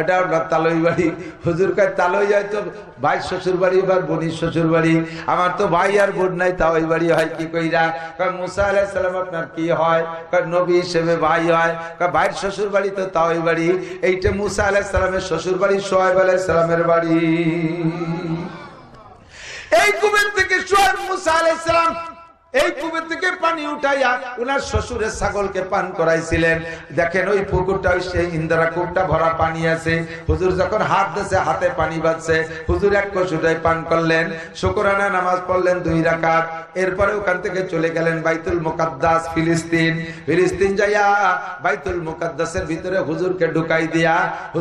এটা আপনার তালই বাড়ি। হুজুর কয় তালই হয়তো ভাই শ্বশুর বাড়ি বা বোনির শ্বশুর বাড়ি। আমার তো ভাই আর বোন নাই, তালই বাড়ি হয় কি কইরা? কয় মুসা আলাইহিস সালাম আপনার কি হয়? কয় নবী হিসেবে ভাই হয়। কয় ভাইয়ের শ্বশুর বাড়ি তো তালই বাড়ি। এইটা মুসা আলাইহিস সালামের শ্বশুর বাড়ি, শুআয়ব আলাইহিস সালামের বাড়ি। এই কুবের থেকে শুআয়ব মুসা আলাইহিস সালাম এই কুবের থেকে পানি উঠাইয়া উনার শ্বশুরের ছাগলকে পান করাইছিলেন। দেখেন ওই পুকুরটা, সেই ইন্দিরা কূপটা ভরা পানি আছে। হুজুর যখন হাত দিয়েছে হাতে পানি বাজছে। হুজুর এক কসুটাই পান করলেন। শুকরানা নামাজ পড়লেন 2 রাকাত। এরপরে ওখান থেকে চলে গেলেন বাইতুল মুকাদ্দাস, ফিলিস্তিন যাইয়া বাইতুল মুকাদ্দাসের ভিতরে হুজুরকে ঢুকাই দিয়া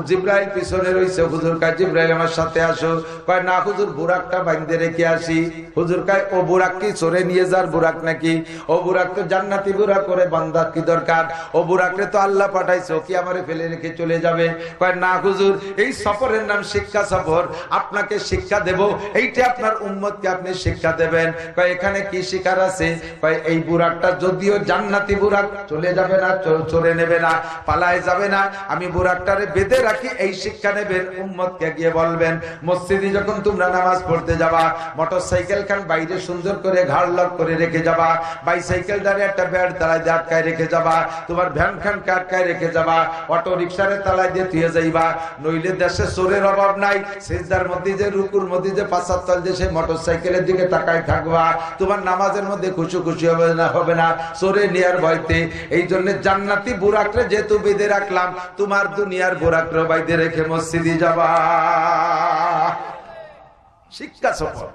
জিবরাইল পিছনে রইছে। হুজুর কয় জিবরাইল আমার সাথে আসো। কয় না হুজুর, বুরাকটা বাইন্ধে রেখে আসি। হুজুর কয় ও বুরাক কি চোরে নিয়ে যার বুরাক নাকি? ও বুরাক তো জান্নাতি বুরাক, করে বান্দা কি দরকার? ও বুরাকরে তো আল্লাহ পাঠাইছে, ও কি আমারে ফেলে রেখে চলে যাবে? কয় না হুজুর, এই সফরের নাম শিক্ষা সফর। আপনাকে শিক্ষা দেব, এইটা আপনার উম্মতকে আপনি শিক্ষা দেবেন। কয় এখানে কি শিখার আছে? কয় এই বুরাকটা যদিও জান্নাতি বুরাক, চলে যাবে না, চলে নেবে না, পালায় যাবে না। আমি বুরাকটারে বেঁধে রাখি, এই শিক্ষা নেবেন। উম্মতকে গিয়ে বলবেন মসজিদে যখন তোমরা নামাজ পড়তে যাবা, মোটরসাইকেল খান বাইরে সুন্দর করে ঘাড় লক করে রেখে যাবা। বাইসাইকেল দাঁড়ে একটা ব্যাট তালায় দিয়ে আটকায় রেখে যাবা। তোমার ভ্যান খান আটকায় রেখে যাবা। অটো রিক্সারে তালায় দিয়ে তুই যাইবা। নইলে দেশে চোরের অভাব নাই। সিজদার মধ্যে যে রুকুর মধ্যে যে পাঁচার তল দিয়ে সেই মোটরসাইকেলের দিকে তাকায় থাকবা। তোমার নামাজের মধ্যে খুশি খুশি হবে না চোরে নেয়ার ভয়তে। এই জন্য জান্নাতি বুরাকরে যেহেতু বেঁধে রাখলাম, তোমার দুনিয়ার বুরাকরে বাইধে রেখে মসজিদে যাবা। শিক্ষা সফর।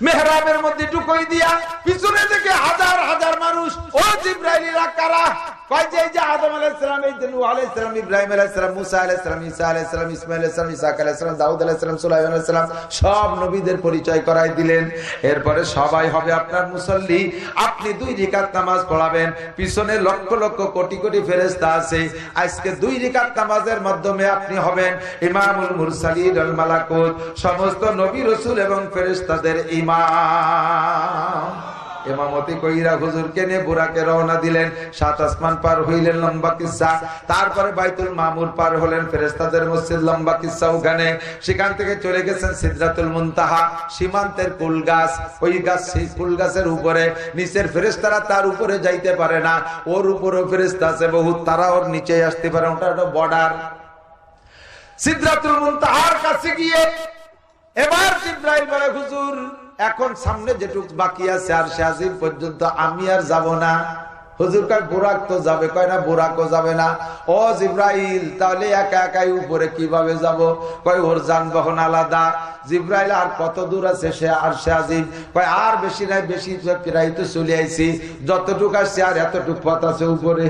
মেহরাবের মধ্যে ঢুকাই দিয়া পিছনে থেকে হাজার হাজার মানুষ ও জিবরাইলরা কারা? কয় যে এই যে আদম আলাইহিস সালাম, এই যে নূহ আলাইহিস সালাম, ইব্রাহিম আলাইহিস সালাম, মুসা আলাইহিস সালাম, ঈসা আলাইহিস সালাম, ইসমাঈল আলাইহিস সালাম, ইসহাক আলাইহিস সালাম, দাউদ আলাইহিস সালাম, সুলাইমান আলাইহিস সালাম, সব নবীদের পরিচয় করাই দিলেন। এরপরে সবাই হবে আপনার মুসল্লি। আপনি 2 রাকাত নামাজ পড়াবেন, পিছনে লক্ষ লক্ষ কোটি কোটি ফেরেশতা আছে। আজকে 2 রাকাত নামাজের মাধ্যমে আপনি হবেন ইমামুল মুরসালিন ওয়াল মালাকুত, সমস্ত নবী রাসূল এবং ফেরেশতাদের ইমাম। ইমামতি কইরা হুজুরকে নিয়ে বুরাকে রওনা দিলেন। 7 আসমান পার হইলেন, লম্বা কিসসা। তারপরে বাইতুল মামুর পার হলেন, ফেরেশতাদের মসজিদ, লম্বা কিসসা ওখানে। সেখান থেকে চলে গেছেন সিদরাতুল মুনতাহা, সীমান্তের কুল গাছ। ওই গাছ, সেই কুল গাছের উপরে নিচের ফেরেশতারা তার উপরে যাইতে পারে না, ওর উপরেও ফেরেশতা আছে বহুত, তারা ওর নিচে আসতে পারে। ওটা একটা বর্ডার। সিদরাতুল মুনতাহার কাছে গিয়ে এবার জিবরাইল বলে, হুজুর এখন সামনে যেটুক বাকি আছে আরশে আজিম পর্যন্ত আমি আর যাব না। হুজুর কয় বুরাক তো যাবে। কয় না, বুরাকও যাবে না। ও জিবরাইল, তাহলে একা একাই উপরে কিভাবে যাব? কয় ওর যানবাহন আলাদা। জিবরাইল আর কত দূর আছে সে আরশে আজিম? কয় আর বেশি নাই, বেশি প্রায় তো চলে আইছি, যতটুক আসছে আর এতটুক পথ আছে উপরে,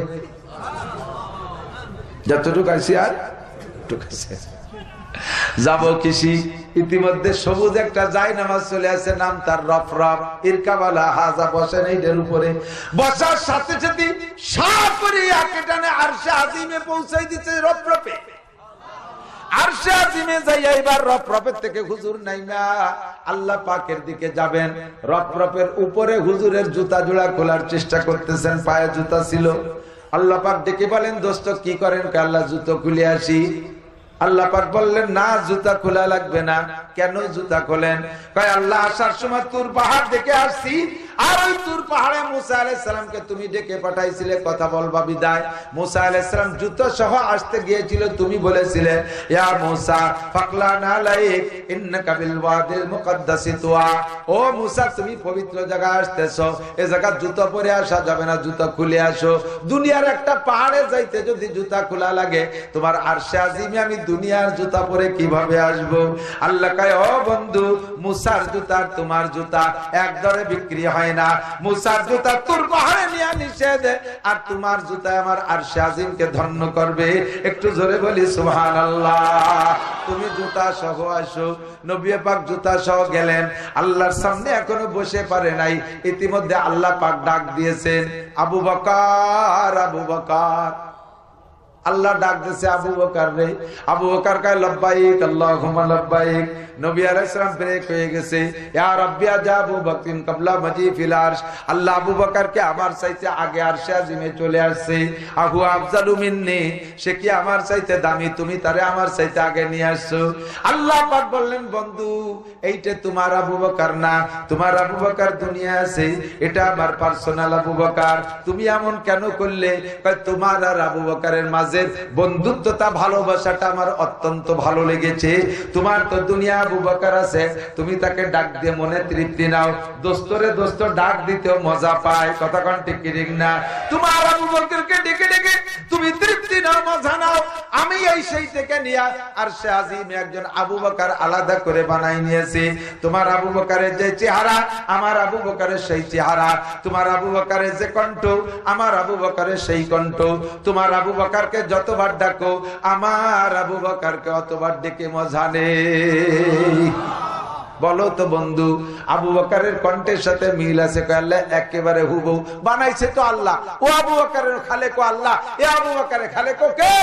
যতটুক আসছি আর টুক আছে, যাব কিসি। ইতিমধ্যে সবুজ একটা জায়নামাজ চলে আসে, নাম তার রফরফ। ইরকাবালা হাজা, বসেন এইটার উপরে। বসার সাথে সাথে সাপ করে আকেটানে আরশে আজিমে পৌঁছাই দিচ্ছে রফরফে। আরশে আজিমে যাইয়া এবার রফরফের থেকে হুজুর নাইমা আল্লাহ পাকের দিকে যাবেন। রফরফের উপরে হুজুরের জুতা জোড়া খোলার চেষ্টা করতেছেন, পায়ে জুতা ছিল। আল্লাহ পাক ডেকে বলেন, দোস্ত কি করেন? আল্লাহ জুতো খুলে আসি। আল্লাহ পাক বললেন, না জুতা খোলা লাগবে না। কেন জুতা খোলেন? কয় আল্লাহ আসার সময় তুর পাহাড় দেখে আসছি, আর ওই তুর পাহাড়ে মুসা আলাইহিস সালামকে তুমি ডেকে পাঠাইছিলে কথা বলবা বিদায়। মুসা আলাইহিস সালাম জুতো সহ আসতে গিয়েছিল, তুমি বলেছিলে ইয়া মুসা ফাকলানা আলাইক ইন্নাকা বিল ওয়াদিল মুকদ্দাসি তুয়া। ও মুসা, তুমি পবিত্র জায়গায় আসতেছো, এই জায়গা জুতো পরে আসা যাবে না, জুতো খুলে আসো। দুনিয়ার একটা পাহাড়ে যাইতে যদি জুতা খোলা লাগে, তোমার আরশে আজিমে আমি দুনিয়ার জুতা পরে কিভাবে আসবো? আল্লাহ কয়, ও বন্ধু, মুসার জুতা তোমার জুতা এক দরে বিক্রি হয় না। মুসার জুতা তুর পাহাড়ে নিয়ে নিষেধ, আর তোমার জুতা আমার আরশে আজিমকে ধন্য করবে। একটু জোরে বলি সুবহানাল্লাহ। তুমি জুতা সহ আসো। নবী পাক জুতা সহ গেলেন, আল্লাহর সামনে এখনো বসে পারে নাই। ইতিমধ্যে আল্লাহ পাক ডাক দিয়েছেন, আবু বকর, আবু বকর। আল্লাহ ডাক দিয়েছে আবু বকর রে। আবু বকর কয় লব্বাইক আল্লাহুম্মা লব্বাইক। নবী আলাইহিস সালাম ব্রেক হয়ে গেছে, ইয়া রাব্বি আজা আবু বকরিন ক্বাবলা মাজি ফিল আরশ। আল্লাহ আবু বকরকে আমার চাইতে আগে আরশে আজিমে চলে আসছে। আহু আফজালু মিন্নি, সে কি আমার চাইতে দামি? তুমি তারে আমার চাইতে আগে নিয়ে আসছো। আল্লাহ পাক বললেন, বন্ধু এইটা তোমার আবু বকর না, তোমার আবু বকর দুনিয়া আছে, এটা আমার পার্সোনাল আবু বকর। তুমি এমন কেন করলে? কয় তোমার আর আবু বকরের মাঝে বন্ধুত্বতা, ভালোবাসাটা আমার অত্যন্ত ভালো লেগেছে। তোমার তো দুনিয়া আবু বকর আছে, তুমি তাকে ডাক দিয়ে মনে তৃপ্তি নাও। দোস্তরে দোস্ত ডাক দিতেও মজা পায়, কথা কোন ঠিক ঠিক না? তোমার আবু বকরকে ডেকে ডেকে তুমি তৃপ্তি নাও, মজা নাও। আমি এই সেই থেকে নিয়া আরশে আজিমে একজন আবু বকর আলাদা করে বানাই নিয়েছি। তোমার আবু বকরের যে চেহারা, আমার আবু বকরের সেই চেহারা। তোমার আবু বকরের যে কণ্ঠ, আমার আবু বকরের সেই কণ্ঠ। তোমার আবু বকরকে যতবার ডাকো, আমার আবু বকরকে অতবার ডেকে মজা নেই। বলো তো বন্ধু, আবু বকরের কণ্ঠের সাথে মিল আছে? আল্লাহ একেবারে হুবহু বানাইছে তো আল্লাহ। ও আবু বকরের খালেক আল্লাহ, এ আবু বকরের খালেক কে?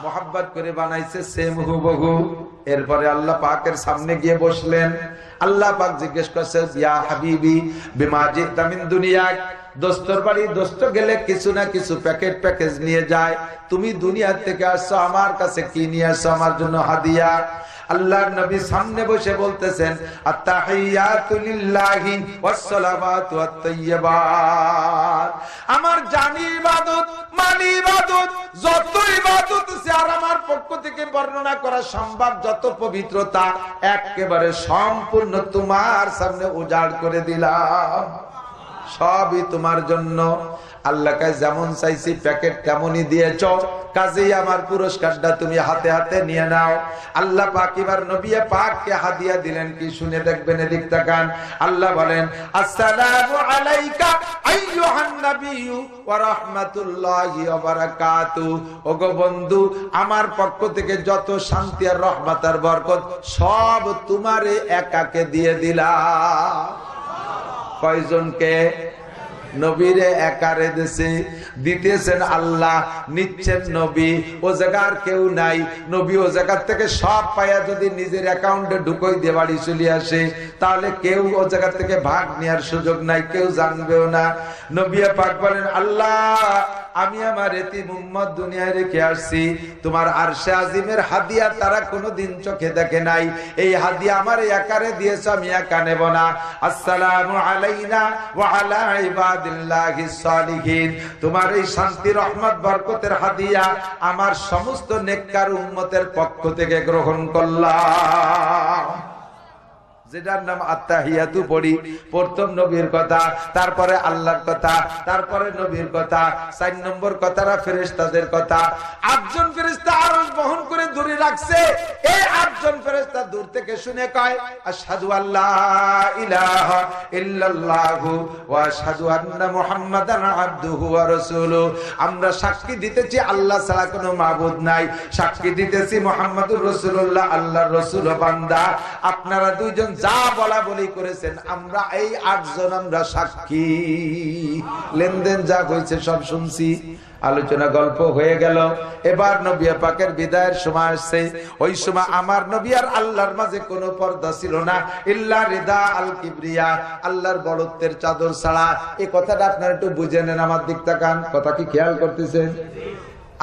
মোহাব্বত করে বানাইছে সেম হুবহু। এরপরে আল্লাহ পাকের সামনে গিয়ে বসলেন। আল্লাহ পাক জিজ্ঞেস করছে, ইয়া হাবিবি বিমা জিতা মিন দুনিয়া। দোস্তর বাড়ি দোস্ত গেলে কিছু না কিছু প্যাকেট প্যাকেজ নিয়ে যায়। তুমি দুনিয়া থেকে আসছো, আমার কাছে কি নিয়ে আসছো? আমার জন্য হাদিয়া। আল্লাহর নবী সামনে বসে বলতেছেন, আত্তাহিয়াতু লিল্লাহি ওয়াসসালামাতু আত-তাইয়্যিবাত। আমার জানি ইবাদত, মানি ইবাদত, যত ইবাদত আছে আর আমার পক্ষ থেকে বর্ণনা করা সম্ভব যত পবিত্রতা, একেবারে সম্পূর্ণ তোমার সামনে উজাড় করে দিলাম। সবই তোমার জন্য। আল্লাহকে যেমন চাইছি প্যাকেট তেমনই দিয়েছ, কাজেই আমার পুরস্কারটা তুমি হাতে হাতে নিয়ে নাও। আল্লাহ পাক এবার নবী পাককে হাদিয়া দিলেন কি শুনে দেখবেন, এদিক তাকান। আল্লাহ বলেন, আসসালামু আলাইকা আইয়ুহান নাবিয়্যু ওয়া রাহমাতুল্লাহি ওয়া বারাকাতুহু। ওগো বন্ধু, আমার পক্ষ থেকে যত শান্তি আর রহমত আর বরকত সব তোমারে একাকে দিয়ে দিলাম। কয়জনকে? নবীরে একারে দিতেছেন আল্লাহ, নিচ্ছেন নবী। ও জায়গার কেউ নাই, নবী ও জায়গার থেকে সব পায়া যদি নিজের অ্যাকাউন্টে ঢুকই দিয়ে বাড়ি চলে আসে, তাহলে কেউ ও জায়গা থেকে ভাগ নেওয়ার সুযোগ নাই, কেউ জানবেও না। নবী পাক বলেন, আল্লাহ আমি আমার এতিম উম্মত দুনিয়ায় রেখে আসছি, তোমার আরশে আজিমের হাদিয়া তারা কোনোদিন চোখে দেখে নাই, এই হাদিয়া আমার একারে দিয়েছ, আমি একা নেব না। আসসালামু আলাইনা ওয়া আলা ইবাদিল্লাহিস সালিহিন, তোমার এই শান্তি রহমত বরকতের হাদিয়া আমার সমস্ত নেককার উম্মতের পক্ষ থেকে গ্রহণ করলাম। যেটার নাম আত্তাহিয়াতু পড়ি, প্রথম নবীর কথা, তারপরে আল্লাহর কথা, তারপরে নবীর কথা, 4 নম্বর কথাটা ফেরেশতাদের কথা। 8 জন ফেরেশতা আরশ বহন করে দূরে রাখছে, এই 8 জন ফেরেশতা দূর থেকে শুনে কয়, আশহাদু আল্লা ইলাহা ইল্লাল্লাহু ওয়া আশহাদু আন্না মুহাম্মাদান আবদুহু ওয়া রাসূলুহু। আমরা সাক্ষী দিতেছি আল্লাহ ছাড়া কোনো মাবুদ নাই, সাক্ষী দিতেছি মুহাম্মাদুর রাসূলুল্লাহ আল্লাহর রাসূল ও বান্দা। আপনারা দুইজন যা বলা বলি করেছেন, আমরা এই 8 জন আমরা সাক্ষী। লেনদেন যা হয়েছে সব শুনছি, আলোচনা গল্প হয়ে গেল। এবার নবী পাকের বিদায়ের সময় আসছে। ওই সময় আমার নবী আর আল্লাহর মাঝে কোনো পর্দা ছিল না, ইল্লা রিদা আল কিবরিয়া, আল্লাহর বড়ত্বের চাদর ছাড়া। এই কথাটা আপনারা একটু বুঝে নেন, আমার দিক তাকান, কথা কি খেয়াল করতেছেন?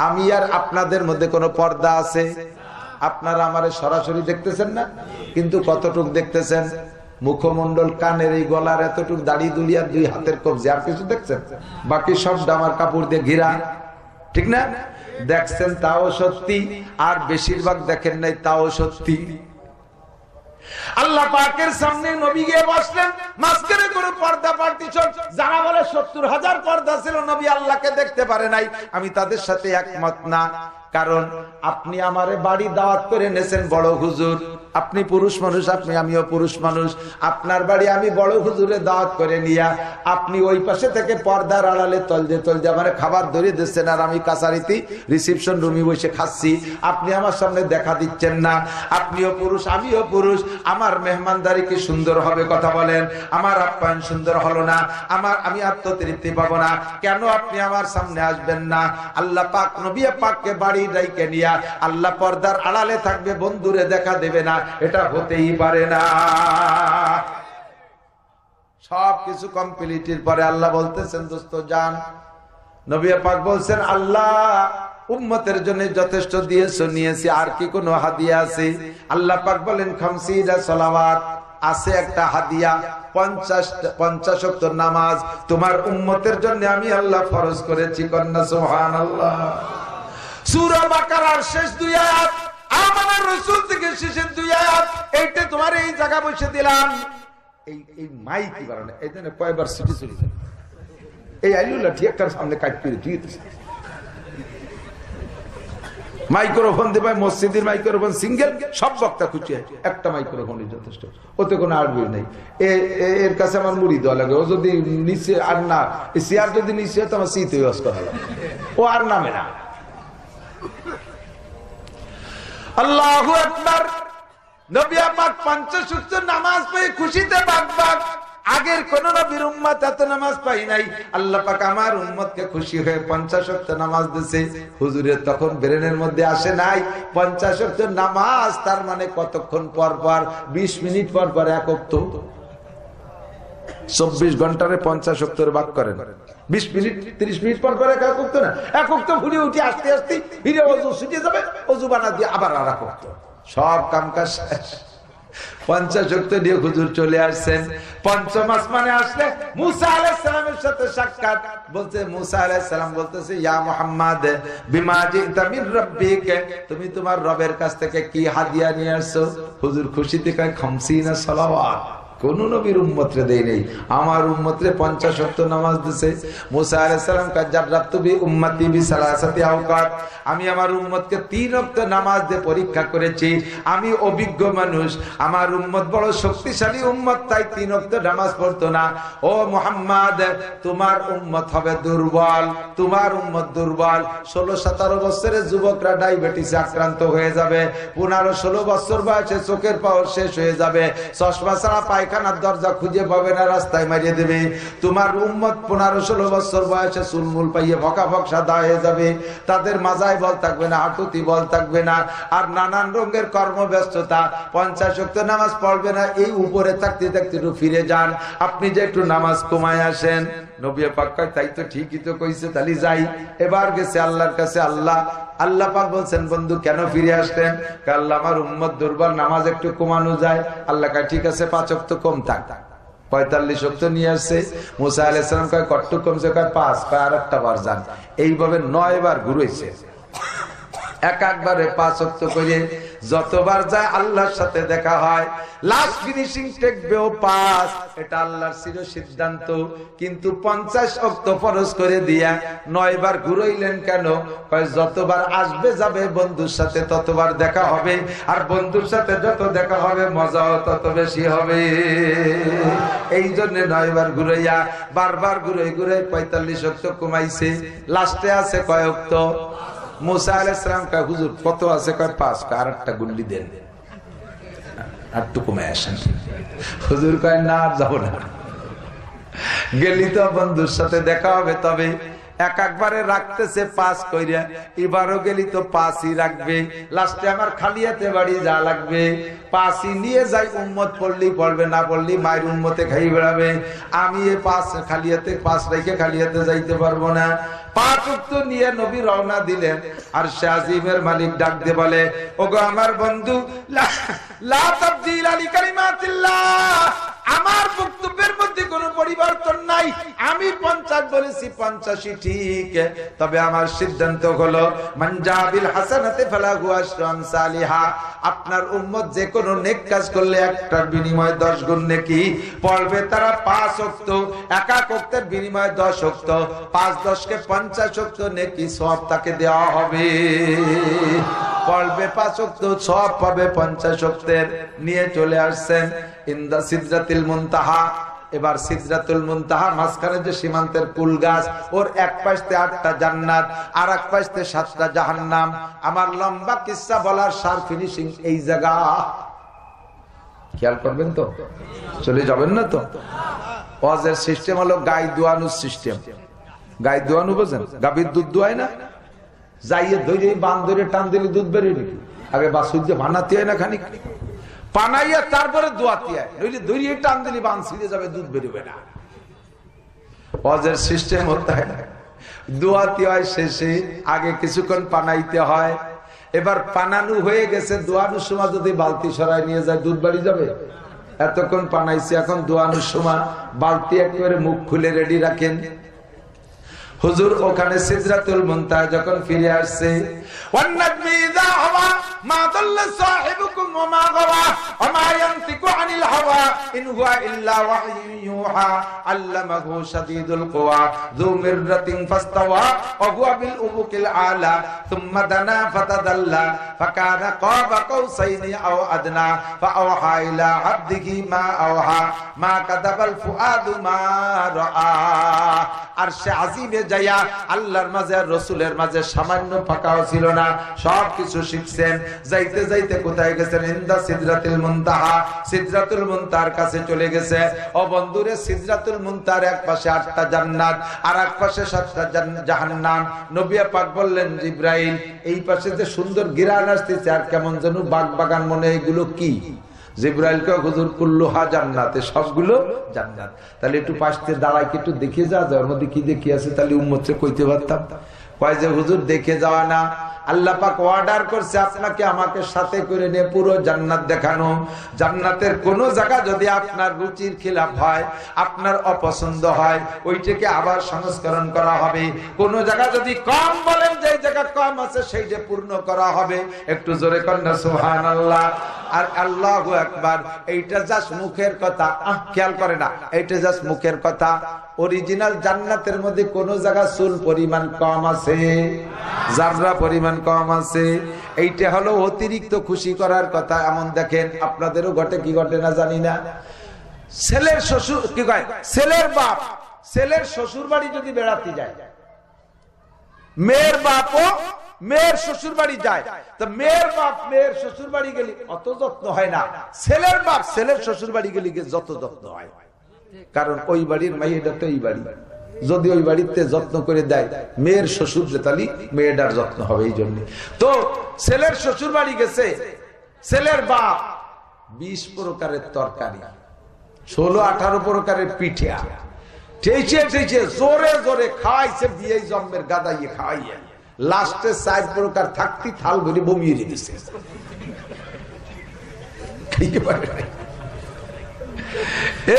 আমি আর আপনাদের মধ্যে কোনো পর্দা আছে? আপনারা আমারে সরাসরি দেখতেছেন না, কিন্তু কতটুক দেখতেছেন? মুখমন্ডল, কানের এই গলার এতটুক, দাড়ি দুলিয়া, 2 হাতের কবজি, আর কিছু দেখছেন? বাকি সব ডামার কাপড় দিয়ে ঘিরা, ঠিক না? দেখছেন তাও সত্যি, আর বেশিরভাগ দেখেন নাই তাও সত্যি। আল্লাহ পাকের সামনে নবী গিয়ে বসলেন, মাঝখানে কোনো পর্দা পার্টিশন। যারা বলে 70,000 পর্দা ছিল, নবী আল্লাহকে দেখতে পারে নাই, আমি তাদের সাথে একমত না। কারণ আপনি আমারে বাড়ি দাওয়াত করে এনেছেন বড় হুজুর, আপনি পুরুষ মানুষ, আমিও পুরুষ মানুষ, আপনার বাড়ি আমি বড় হুজুরে দাওয়াত করে নিয়া আপনি ওই পাশে থেকে পর্দার আড়ালে তলজে আমার খাবার ধরে দিচ্ছেন, আর আমি কাছারিতে রিসিপশন রুমে বসে খাচ্ছি, আপনি আমার সামনে দেখা দিচ্ছেন না। আপনিও পুরুষ, আমিও পুরুষ, আমার মেহমানদারি কি সুন্দর হবে? কথা বলেন। আমার আপ্যায়ন সুন্দর হলো না, আমি আত্মতৃপ্তি পাবো না, কেন আপনি আমার সামনে আসবেন না? আল্লাহ পাক নবী পাককে বাড়ি ডাইকে নিয়া আল্লাহ পর্দার আড়ালে থাকবে, বন্ধুরে দেখা দেবে না, এটা হতেই পারে না। সবকিছু কমপ্লিটের পরে আল্লাহ বলতেছেন, দোস্ত যান। নবী পাক বলছেন, আল্লাহ উম্মতের জন্য যথেষ্ট দিয়েছো, নিয়েছি, আর কি কোনো হাদিয়া আছে? আল্লাহ পাক বলেন, 50 সালাওয়াত আছে, একটা হাদিয়া 50 ওয়াক্ত নামাজ তোমার উম্মতের জন্য আমি আল্লাহ ফরজ করেছি। কন্যা সুবহানাল্লাহ। সূরা বাকারার শেষ 2 আয়াত, আমার রাসূল থেকে শেষের 2 আয়াত, এইটা তোমার এই জায়গা বসে দিলাম। এই মাইক কি বারণে এই জন্য কয়বার সিটি চলে যায়, এই আইলুলা ঠিক একটার সামনে কাট করে দিয়েছে। মাইক্রোফোন দেবে, মসজিদের মাইক্রোফোন সিঙ্গেল, সব বক্তা খুঁজে একটা মাইক্রোফোনই যথেষ্ট, ওতে কোনো আরবি নেই। এর কাছে আমার মুড়ি দেওয়া লাগে, ও যদি নিচে আর না, চেয়ার যদি নিচে তো আমার শীত ইউজ করা লাগে, ও আর নামে না। আল্লাহু আকবার। নবী পাক 50 ওয়াক্ত নামাজ পড়ে খুশিতে বাগবাগ। আগের কোন নবীর উম্মত এত নামাজ পাই নাই। আল্লাহ পাক আমার উম্মতকে খুশি হয়ে 50 ওয়াক্ত নামাজ দিয়েছে। হুজুরের তখন ব্রেনের মধ্যে আসে নাই 50 ওয়াক্ত নামাজ তার মানে কতক্ষণ পর পর, 20 মিনিট পর পর এক ওয়াক্ত। 24 ঘন্টারে 50 ওয়াক্তের ভাগ করেন, 20 মিনিট 30 মিনিট পর পর এক ওয়াক্ত না, এক ওয়াক্ত ঘুরে উঠে আসতে আসতে ফিরে ওযু ছুটে যাবে, ওযু বানা দিয়ে আবার আর এক ওয়াক্ত, সব কামকাজ শেষ। 50 ওয়াক্ত দিয়ে হুজুর চলে আসছেন। পঞ্চম আসমানে আসলে মুসা আলাইহিস সালামের সাথে সাক্ষাৎ। বলতে মুসা আলাইহিস সালাম বলতেছে, ইয়া মুহাম্মদ বিমা জিতা মির রাব্বিক, তুমি তোমার রবের কাছ থেকে কি হাদিয়া নিয়ে আসছো? হুজুর খুশিতে কয় 50 সালাওয়াত। কোন নবীর উম্মতরে দেই নেই, আমার উম্মতরে 50 ওয়াক্ত নামাজ দিয়েছে। মুসা আলাইহিস সালাম কা জাররাতু বি উম্মতি বি সালাসাতি আওকাত, আমি আমার উম্মতকে 3 ওয়াক্ত নামাজ দিয়ে পরীক্ষা করেছি। আমি অভিজ্ঞ মানুষ, আমার উম্মত বড় শক্তিশালী উম্মত, তাই 3 ওয়াক্ত নামাজ পড়তো না। ও মুহাম্মদ, তোমার উম্মত হবে দুর্বল, তোমার উম্মত দুর্বল। 16-17 বছরের যুবকরা ডায়াবেটিসে আক্রান্ত হয়ে যাবে, 15-16 বছর বয়সে চোখের পাওয়ার শেষ হয়ে যাবে, চশমা ছাড়া পায়খানার দরজা খুঁজে পাবে না, রাস্তায় মারিয়ে দেবে। তোমার উম্মত 15-16 বছর বয়সে চুলমুল পাইয়ে ভকা ভক সাদা হয়ে যাবে, তাদের মাজায় বল থাকবে না, হাঁটুতি বল থাকবে না, আর নানান রঙের কর্মব্যস্ততা, 50 ওয়াক্ত নামাজ পড়বে না। এই উপরে থাকতে থাকতে একটু ফিরে যান, আপনি যে একটু নামাজ কমায় আসেন। নবী পাক কয় তাই তো, ঠিকই তো কইছে, তাহলে যাই। এবার গেছে আল্লাহর কাছে, আল্লাহ পাক বলছেন বন্ধু কেন ফিরে আসলেন? আল্লাহ আমার উম্মত দুর্বল, নামাজ একটু কমানো যায়। আল্লাহ কয় ঠিক আছে 5 ওয়াক্ত কম থাক। 45 ওয়াক্ত নিয়ে আসছে। মুসা আলাইহিস সালাম কয় কত কমছে? কয় 5। কয় আরেকটা বার যান। এইভাবে 9 বার ঘুরেছে, একবারে 5 ওয়াক্ত করে যতবার যায় আল্লাহর সাথে দেখা হয়। লাস্ট ফিনিশিং টেকবেও 5, এটা আল্লাহর চির সিদ্ধান্ত। কিন্তু 50 ওয়াক্ত ফরজ করে দিয়া 9 বার ঘুরাইলেন কেন? কয় যতবার আসবে যাবে বন্ধুর সাথে ততবার দেখা হবে, আর বন্ধুর সাথে যত দেখা হবে মজাও তত বেশি হবে। এই জন্য 9 বার ঘুরাইয়া বারবার ঘুরে 45 ওয়াক্ত কমাইছে। লাস্টে আছে কয় ওয়াক্ত? মুসা আলাইহিস সালাম কয় হুজুর কত আছে? কয় 5। কয় আরেকটা গুল্লি দেন, আরেকটু কমে আসেন। হুজুর কয় না যাব না, গেলি তো বন্ধুর সাথে দেখা হবে। তবে একবারে রাখতেছে 5 কইরা, এবারও গেলি তো 5ই রাখবে। লাস্টে আমার খালিয়াতে বাড়ি যা লাগবে 5ই নিয়ে যাই। উম্মত পড়লি পড়বে, না পড়লি মায়ের উম্মতে খাই বেড়াবে। আমি এই 5 খালিয়াতে 5 রেখে খালিয়াতে যাইতে পারবো না। 5 ওয়াক্ত নিয়ে নবী রওনা দিলেন। আর শাজিমের মালিক ডাক দিয়ে বলে, ওগো আমার বন্ধু, লা তাবদীল আলি কালিমাতিল্লাহ, আমার বক্তব্যের মধ্যে কোনো পরিবর্তন নাই। আমি 50 বলেছি, 50ই ঠিক। তবে আমার সিদ্ধান্ত হলো মান জাবিল হাসানাতি ফালাহু আশরু আমসালিহা, আপনার উম্মত যে কোনো নেক কাজ করলে একটার বিনিময়ে 10 গুণ নেকি পড়বে। তারা 5 ওয়াক্ত, এক এক ওয়াক্তের বিনিময়ে 10 ওয়াক্ত, 5-10 কে 50 ওয়াক্ত নেকি সওয়াব তাকে দেওয়া হবে। পড়বে 5 ওয়াক্ত, সওয়াব পাবে 50 ওয়াক্তের। নিয়ে চলে আসছেন ইনদা সিদরাতুল মুনতাহা। এবার সিদরাতুল মুনতাহা মাঝখানে যে সীমান্তের কুল গাছ, ওর এক পাশে 8টা জান্নাত আর এক পাশে 7টা জাহান্নাম। আমার লম্বা কিসসা বলার সার ফিনিশিং এই জায়গা। খেয়াল করবেন তো, চলে যাবেন না তো। ওয়াজের সিস্টেম হলো গায়ে দোয়ানোর সিস্টেম। গায়ে দোয়ানো বোঝেন? গাভীর দুধ দোয়ায় না, যাইয়ে ধরে বান ধরে টান দিলে দুধ বেরিয়ে নাকি? আগে বাসুর দিয়ে বানাতে হয় না খানিক, পানাইয়া তারপরে দোয়াতে হয়, নইলে ধরিয়ে টান দিলে বান ছিঁড়ে যাবে, দুধ বেরোবে না। ওয়াজের সিস্টেম হতে হয় না, দোয়াতে হয় শেষে, আগে কিছুক্ষণ পানাইতে হয়। এবার পানানো হয়ে গেছে, দোয়ানোর সময় যদি বালতি সরাই নিয়ে যায় দুধ বাড়ি যাবে? এতক্ষণ পানাইছে, এখন দোয়ানোর সময় বালতি একেবারে মুখ খুলে রেডি রাখেন। হুজুর ওখানে সিদরাতুল মুনতাহা যখন ফিরে আসছে, ওয়ান নাজমি ইযা হাওয়া মা দাল্লা সাহিবুকুম ওয়া মা গাওয়া ওয়া মা ইয়ানতিকু আনিল হাওয়া ইন হুয়া ইল্লা ওয়াহয়ুন ইউহা আল্লামাহু শাদীদুল কুওয়া যু মিররাতিন ফাস্তাওয়া ওয়া হুয়া বিল উফুকিল আলা থুম্মা দানা ফাতাদাল্লা ফাকানা কাবা কাউসাইনি আও আদনা ফাআওহা ইলা আবদিহি মা আওহা মা কাদাবাল ফুআদু মা রাআ। আরশে আজিমে যাইয়া আল্লাহর মাঝে আর রাসূলের মাঝে সামান্য ফাঁকাও ছিল না, সবকিছু শিখছেন। যাইতে যাইতে কোথায় গেছেন? ইনদা সিদরাতুল মুনতাহা, সিদরাতুল মুনতাহার কাছে চলে গেছে। ও বন্ধুরে, সিদরাতুল মুনতাহার এক পাশে 8টা জান্নাত আর এক পাশে 7টা জাহান্নাম। নবী পাক বললেন, জিবরাইল এই পাশে যে সুন্দর ঘিরান আসতেছে আর কেমন যেন বাগ বাগান মনে, এগুলো কি? জিবরাইল কে হুজুর কুল্লুহা জান্নাতে, সবগুলো জান্নাত। তাহলে একটু পাশে দাঁড়ায় একটু দেখে যাওয়া যায়, ওর মধ্যে কি দেখি আছে, তাহলে উম্মতকে কইতে পারতাম। কয় যে হুজুর দেখে যাওয়া না, আল্লাহ পাক অর্ডার করছে আপনাকে আমাকে সাথে করে নিয়ে পুরো জান্নাত দেখানো। জান্নাতের কোন জায়গা যদি আপনার রুচির খিলাফ হয়, আপনার অপছন্দ হয়, ওইটাকে আবার সংস্করণ করা হবে। কোন জায়গা যদি কম বলেন, যে জায়গা কম আছে সেইটা পূর্ণ করা হবে। একটু জোরে কন্যা সুবহানাল্লাহ। আর আল্লাহু আকবার এইটা জাস্ট মুখের কথা, খেয়াল করে না, এইটা জাস্ট মুখের কথা। অরিজিনাল জান্নাতের মধ্যে কোন জায়গা চুল পরিমাণ কম আছে? জাররা পরিমাণ কম আছে। এইটা হলো অতিরিক্ত খুশি করার কথা। এমন দেখেন আপনাদেরও ঘটে কি ঘটে না জানি না, ছেলের শ্বশুর কি কয়, ছেলের বাপ ছেলের শ্বশুর বাড়ি যদি বেড়াতে যায়, মেয়ের বাপও মেয়ের শ্বশুর বাড়ি যায়, তো মেয়ের বাপ মেয়ের শ্বশুর বাড়ি গেলে অত যত্ন হয় না, ছেলের বাপ ছেলের শ্বশুর বাড়ি গেলে যত যত্ন হয়। কারণ ওই বাড়ির মেয়েটা তো এই বাড়ি, যদি ওই বাড়িতে যত্ন করে দেয় মেয়ের শ্বশুর তাহলে মেয়েটার যত্ন হবে। এই জন্য তো ছেলের শ্বশুর বাড়ি গেছে, ছেলের বাপ 20 প্রকারের তরকারি, 16-18 প্রকারের পিঠা ঠেইছে ঠেইছে জোরে জোরে খাওয়াইছে, বিয়ে জন্মের গাদাইয়ে খাওয়াইয়ে লাস্টে 4 প্রকার থাকতি থাল ভরে বমিয়ে দিয়েছে।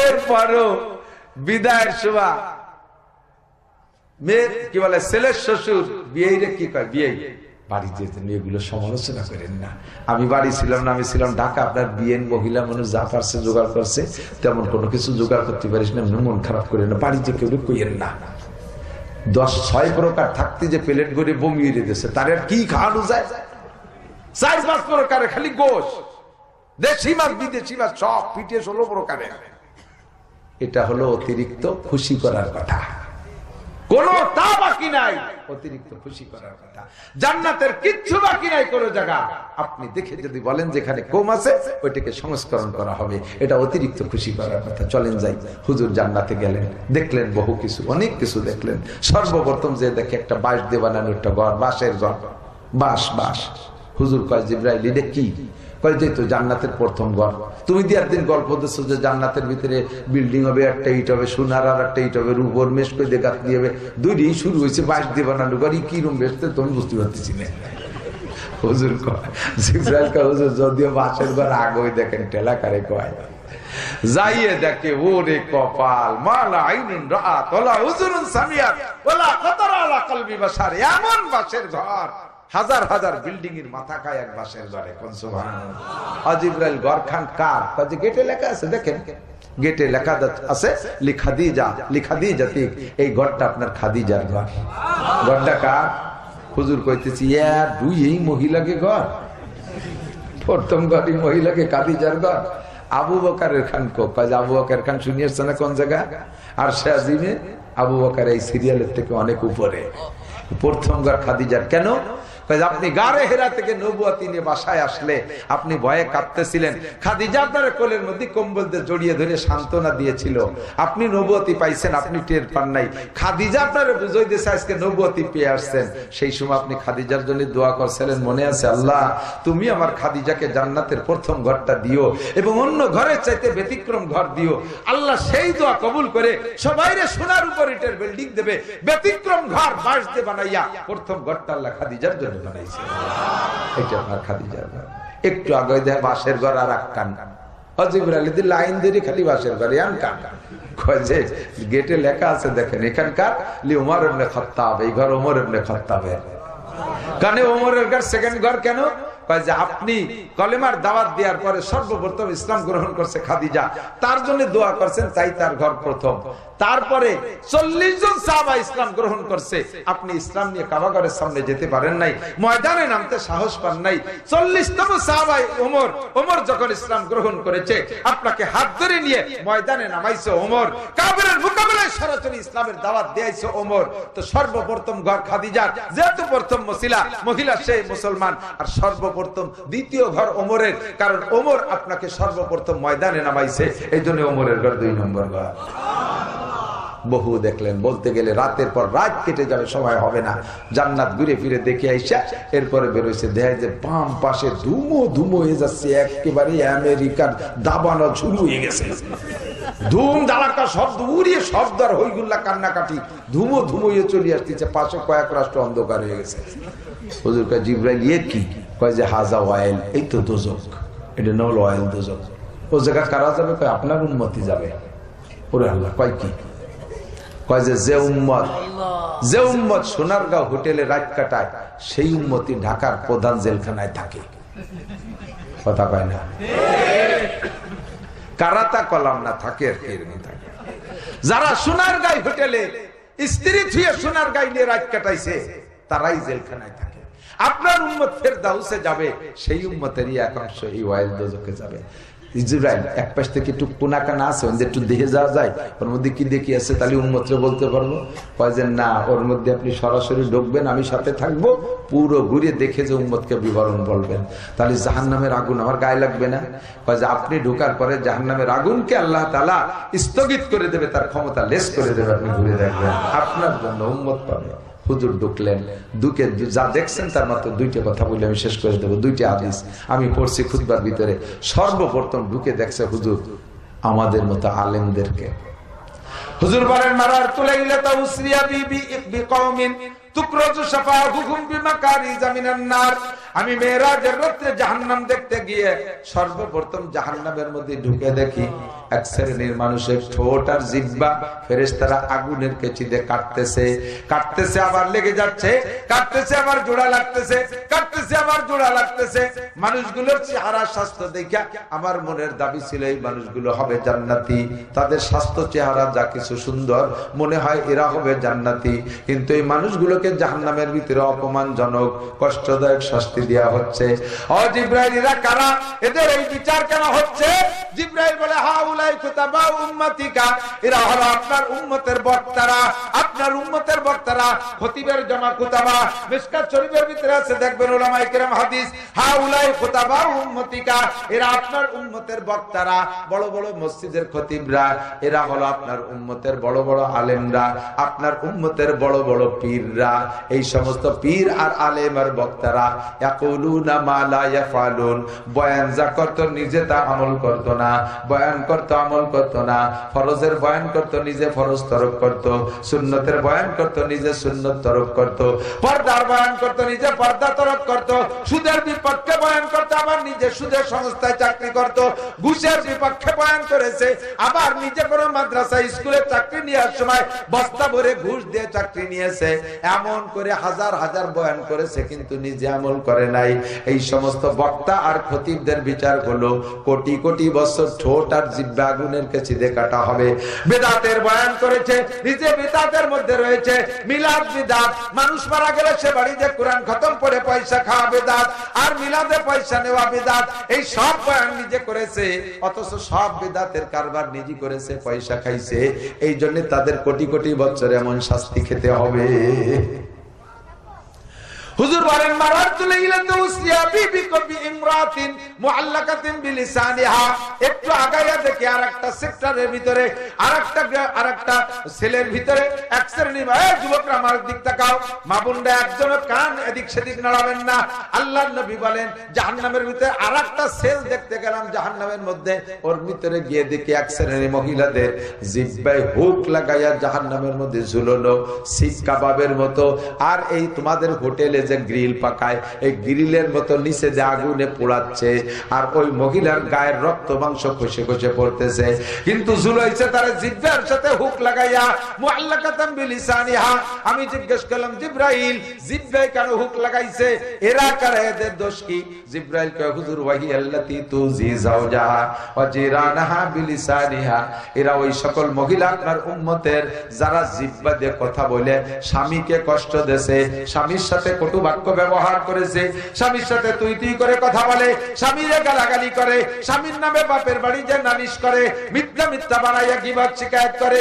এরপরও বিদায়ের সময় মেয়ে কি বলে, ছেলের শ্বশুর বিয়ে কি কয়, বিয়ে বাড়িতে মেয়েগুলো সমালোচনা করেন না, আমি বাড়ি ছিলাম না, আমি ছিলাম ঢাকা, আপনার বিয়ে মহিলা মানুষ যা পারছে জোগাড় করছে, তেমন কোনো কিছু জোগাড় করতে পারিস না, মন খারাপ করে না, বাড়িতে কেউ কইেন না। 10-6 প্রকার থাকতে যে প্লেট করে বমিয়ে রেখেছে, তার আর কি খাওয়ানো যায়? 4-5 প্রকারে খালি গোশ, দেশি মাছ বিদেশি মাছ সব পিঠে 16 প্রকারের। এটা হলো অতিরিক্ত খুশি করার কথা, কোনো তা বাকি নাই, অতিরিক্ত খুশি করার কথা। জান্নাতের কিচ্ছু বাকি নাই কোন জায়গা। আপনি দেখে যদি বলেন যেখানে কম আছে ওইটাকে সংস্করণ করা হবে, এটা অতিরিক্ত খুশি করার কথা। চলেন যাই, হুজুর জান্নাতে গেলেন, দেখলেন বহু কিছু, অনেক কিছু দেখলেন। সর্বপ্রথম যে দেখে একটা বাঁশ দিয়ে বানানো একটা ঘর, বাঁশের ঘর, বাঁশ বাঁশ। হুজুর কয়, জিবরাইল এটা কি? কয় যে তো জান্নাতের প্রথম ঘর। তুমি দিয়ে একদিন গল্প দিচ্ছ যে জান্নাতের ভিতরে বিল্ডিং হবে, একটা ইট হবে সোনার, আর একটা ইট হবে রূপর, মেশ করে দিয়ে গাছ দিয়ে হবে, দুইটি শুরু হয়েছে বাঁশ দিয়ে বানানো ঘর। কি রুম বেসতে তুমি বুঝতে পারতেছি না। হুজুর কয়, জিবরাইল কয়, হুজুর যদিও বাঁশের ঘর আগে দেখেন টেলা কারে কয়, যাইয়ে দেখে ওরে কপাল, মালা আইনুন রাআত ওয়ালা উযুনুন সামিআত ওয়ালা খাতারা আলা কলবি বাশার। এমন বাঁশের ঘর, হাজার হাজার বিল্ডিং এর মাথা খায় এক বাঁশের ঘরে। কোন সুবহানাল্লাহ। জিবরাইল ঘর খান কার? কাজে গেটে লেখা আছে, দেখেন গেটে লেখা আছে লি খাদিজা, লি খাদিজাতি, এই ঘরটা আপনার খাদিজার ঘর। ঘরটা কার? হুজুর কইতেছি এই মহিলাকে ঘর, প্রথম ঘরই মহিলাকে খাদিজার ঘর। আবু বকরের খান কো? কাজ আবু বকর খান শুনিয়েছে না কোন জায়গা? আর সে আজিমে আবু বকর এই সিরিয়ালের থেকে অনেক উপরে। প্রথম ঘর খাদিজার। কেন? আপনি গারে হেরা থেকে নবুয়তি নিয়ে বাসায় আসলে আপনি ভয়ে কাঁপতেছিলেন, খাদিজা আপনার কোলের মধ্যে কম্বল দিয়ে জড়িয়ে ধরে সান্ত্বনা দিয়েছিল। আপনি নবুয়তি পাইছেন, আপনি টের পান নাই। খাদিজা আপনার বুঝাই দিয়েছে আজকে নবুয়তি পেয়ে আসছেন। সেই সময় আপনি খাদিজার জন্য দোয়া করছিলেন, মনে আছে? আল্লাহ তুমি আমার খাদিজাকে জান্নাতের প্রথম ঘরটা দিও এবং অন্য ঘরের চাইতে ব্যতিক্রম ঘর দিও। আল্লাহ সেই দোয়া কবুল করে সবাইরে সোনার উপর ইটের বিল্ডিং দেবে, ব্যতিক্রম ঘর বাঁশ দিয়ে বানাইয়া প্রথম ঘরটা আল্লাহ খাদিজার জন্য বানাইছে। এটা আমার খাদিজার ঘর। একটু আগে দেয় বাঁশের ঘর আর এক কান, জিবরাইল লাইন ধরে খালি বাঁশের ঘর আন কান। কয় যে গেটে লেখা আছে দেখেন এখানকার লি ওমর ইবনে খাত্তাব, এই ঘর ওমর ইবনে খাত্তাবের। কানে ওমরের ঘর সেকেন্ড ঘর কেন? কয় যে আপনি কলেমার দাওয়াত দেওয়ার পরে সর্বপ্রথম ইসলাম গ্রহণ করছে খাদিজা, তার জন্য দোয়া করছেন, তাই তার ঘর প্রথম। তারপরে 40 জন সাহাবা ইসলাম গ্রহণ করছে, আপনি ইসলাম নিয়ে কাবা ঘরের সামনে যেতে পারেন নাই, ময়দানে নামতে সাহস পান নাই। 40তম সাহাবা ওমর, ওমর যখন ইসলাম গ্রহণ করেছে আপনাকে হাত ধরে নিয়ে ময়দানে নামাইছে ওমর, কাফেরের মোকাবেলায় সরাসরি ইসলামের দাওয়াত দিয়েছে ওমর। তো সর্বপ্রথম ঘর খাদিজার, যেহেতু প্রথম মহিলা সেই মুসলমান, আর সর্বপ্রথম দ্বিতীয় ঘর ওমরের, কারণ ওমর আপনাকে সর্বপ্রথম ময়দানে নামাইছে, এই জন্য ওমরের ঘর 2 নম্বর ঘর। বহু দেখলেন, বলতে গেলে রাতের পর রাত কেটে যাবে, সময় হবে না। জান্নাত ঘুরে ফিরে দেখে আইসা এরপরে বেরোইছে, দেখা যায় বাম পাশে ধুমো ধুমো হয়ে যাচ্ছে, একেবারে আমেরিকার দাবানো শুরু হয়ে গেছে। ধুম ধারাকা শব্দ, উড়িয়ে শব্দ আর হইগুল্লা কান্নাকাটি, ধুমো ধুমো হয়ে চলে আসতেছে। পাশে কয়েক রাষ্ট্র অন্ধকার হয়ে গেছে। হুজুর কয়, জিবরাইল এ কি? কয় যে হাজা ওয়াইল, এই তো দোজক, এটা নল ওয়াইল দোজক। ও জায়গা কারা যাবে? কয় আপনার উম্মতি যাবে। ওরে আল্লাহ, কয় কি? কয় যে উম্মত সোনারগাঁও হোটেলে রাত কাটায়, সেই উম্মতি ঢাকার প্রধান জেলখানায় থাকে। কথা কয় না? কারাতা কলাম না থাকে আর কি থাকে। যারা সোনারগাঁই হোটেলে স্ত্রী থুয়ে সোনারগাঁই নিয়ে রাত কাটাইছে তারাই জেলখানায় থাকে। আপনার উম্মত ফেরদাউসে যাবে, সেই উম্মতেরই এক অংশ এই ওয়াইল দোজখে যাবে। ইসরাইল এক পাশ থেকে একটু কোনাকানা আছে, একটু দেখে যাওয়া যায় ওর মধ্যে কি দেখি আছে, তাহলে উম্মতরে বলতে পারবো। কয় যে না, ওর মধ্যে আপনি সরাসরি ঢুকবেন, আমি সাথে থাকবো, পুরো ঘুরে দেখে যে উম্মতকে বিবরণ বলবেন, তাহলে জাহান্নামের আগুন আমার গায়ে লাগবে না। কয় যে আপনি ঢোকার পরে জাহান্নামের আগুনকে আল্লাহ তাআলা স্থগিত করে দেবে, তার ক্ষমতা লেস করে দেবে, আপনি ঘুরে দেখবেন, আপনার জন্য উম্মত পাবে। হুজুর ঢুকলেন, ঢুকে যা দেখছেন তার মাত্র দুইটা কথা বলে আমি শেষ করে দেবো। দুইটা হাদিস আমি পড়ছি খুতবার ভিতরে। সর্বপ্রথম ঢুকে দেখছে হুজুর আমাদের মতো আলেমদেরকে। হুজুর বলেন মারার তুলাইলা তাউসরিয়া বিকওমিন তুকরাজু শাফাহুহুম বিমাকারিজ মিনান নার। আমি মেরাজের রাতে জাহান্নাম দেখতে গিয়ে সর্বপ্রথম জাহান্নামের মধ্যে ঢুকে দেখি এক শ্রেণীর মানুষের ঠোঁট আর জিহ্বা ফেরেশতারা আগুনের কেচি দিয়ে কাটতেছে, কাটতেছে আবার লেগে যাচ্ছে, কাটতেছে আবার জোড়া লাগতেছে, কাটতেছে আবার জোড়া লাগতেছে। মানুষগুলোর চেহারা স্বাস্থ্য দেখে আমার মনের দাবি ছিল এই মানুষগুলো হবে জান্নাতি। তাদের স্বাস্থ্য চেহারা যা কিছু সুন্দর, মনে হয় এরা হবে জান্নাতি। কিন্তু এই মানুষগুলোকে জাহান্নামের ভিতরে অপমানজনক কষ্টদায়ক শাস্তি দেওয়া হচ্ছে। ও জিবরাইল, এরা কারা? এদের এই বিচার কেন হচ্ছে? জিবরাইল বলে হাউলাই কুতাবা উম্মতিকা, এরা হলো আপনার উম্মতের বক্তারা, আপনার উম্মতের বক্তারা। খতিবের জমা কুতাবা, মিশকাত শরীফের ভিতরে আছে, দেখবেন উলামায়ে কেরাম হাদিস, হাউলাই কুতাবা উম্মতিকা, এরা আপনার উম্মতের বক্তারা। বড় বড় মসজিদের খতিবরা, এরা হলো আপনার উম্মতের বড় বড় আলেমরা, আপনার উম্মতের বড় বড় পীররা। এই সমস্ত পীর আর আলেম আর বক্তারা ইয়াকুলুনা মা লা ইয়াফালুন, বয়ান যা করত নিজে তা আমল করত না, বয়ান করত আমল করত না। ফরজের বয়ান করত নিজে ফরজ তরক করত, সুন্নতের বয়ান করত নিজে সুন্নত তরক করত, পর্দার বয়ান করত নিজে পর্দা তরক করত, সুদের বিপক্ষে বয়ান করত আবার নিজে সুদের সংস্থায় চাকরি করত, ঘুষের বিপক্ষে বয়ান করেছে আবার নিজে কোনো মাদ্রাসা স্কুলে চাকরি নেওয়ার সময় বস্তা ভরে ঘুষ দিয়ে চাকরি নিয়েছে। এমন করে হাজার হাজার বয়ান করেছে কিন্তু নিজে আমল করে নাই। এই সমস্ত বক্তা আর খতিবদের বিচার হলো কোটি কোটি বছর ঠোঁট আর জিহ্বা আগুনের কাছে দিয়ে কাটা হবে। বেদাতের বয়ান করেছে, নিজে বেদাতের মধ্যে রয়েছে মিলাদ বিদাত, মানুষ মারা গেলে সে বাড়িতে কোরআন খতম করে পয়সা খাওয়া বেদাত, আর মিলাদে পয়সা নেওয়া বেদাত। এই সব বয়ান নিজে করেছে, অথচ সব বেদাতের কারবার নিজে করেছে, পয়সা খাইছে। এই জন্য তাদের কোটি কোটি বছর এমন শাস্তি খেতে হবে। হুজুর বলেন মারাতু লাইলাতু উসরিয়া বিকবি ইমরাতিন মুআল্লাকাতিন বিলিসানিহা। একটু আগায়া দেখি আরেকটা সেক্টরের ভিতরে আরেকটা সেলের ভিতরে এক শ্রেণী যুবকরা আমার দিক তাকাও, মা বোনরা একজন কান এদিক সেদিক নাড়াবেন না। আল্লাহর নবী বলেন জাহান্নামের ভিতরে আরেকটা সেল দেখতে গেলাম জাহান্নামের মধ্যে, ওর ভিতরে গিয়ে দেখি এক শ্রেণী মহিলাদের জিহ্বায় হুক লাগাইয়া জাহান্নামের মধ্যে ঝুলানো শিক কাবাবের মতো। আর এই তোমাদের হোটেলে যে গ্রিল পাকায়, এই গ্রিলের মতো নিচে যে আগুনে পোড়াচ্ছে, আর ওই মহিলার গায়ের রক্ত মাংস খসে খসে পড়তেছে, কিন্তু ঝুলাইছে তারা জিহ্বার সাথে হুক লাগাইয়া মুআল্লাকাতাম বিলিসানিহা। আমি জিজ্ঞেস করলাম জিবরাইল, জিহ্বায় কেন হুক লাগাইছে? এরা কারা, এদের দোষ কি? জিবরাইল কয় হুজুর ওয়াহি আল্লাতী তুজি যাওজাহা ওয়া জিরানাহা বিলিসানিহা। এরা ওই সকল মহিলা আপনার উম্মতের যারা জিহ্বা দিয়ে কথা বলে স্বামীকে কষ্ট দেছে, স্বামীর সাথে কটু বাক্য ব্যবহার করেছে, স্বামীর সাথে তুই তুই করে কথা বলে, স্বামীরে গালাগালি করে, স্বামীর নামে বাপের বাড়ি যে নালিশ করে, মিথ্যা মিথ্যা বানাইয়া গীবত শিকায়ত করে,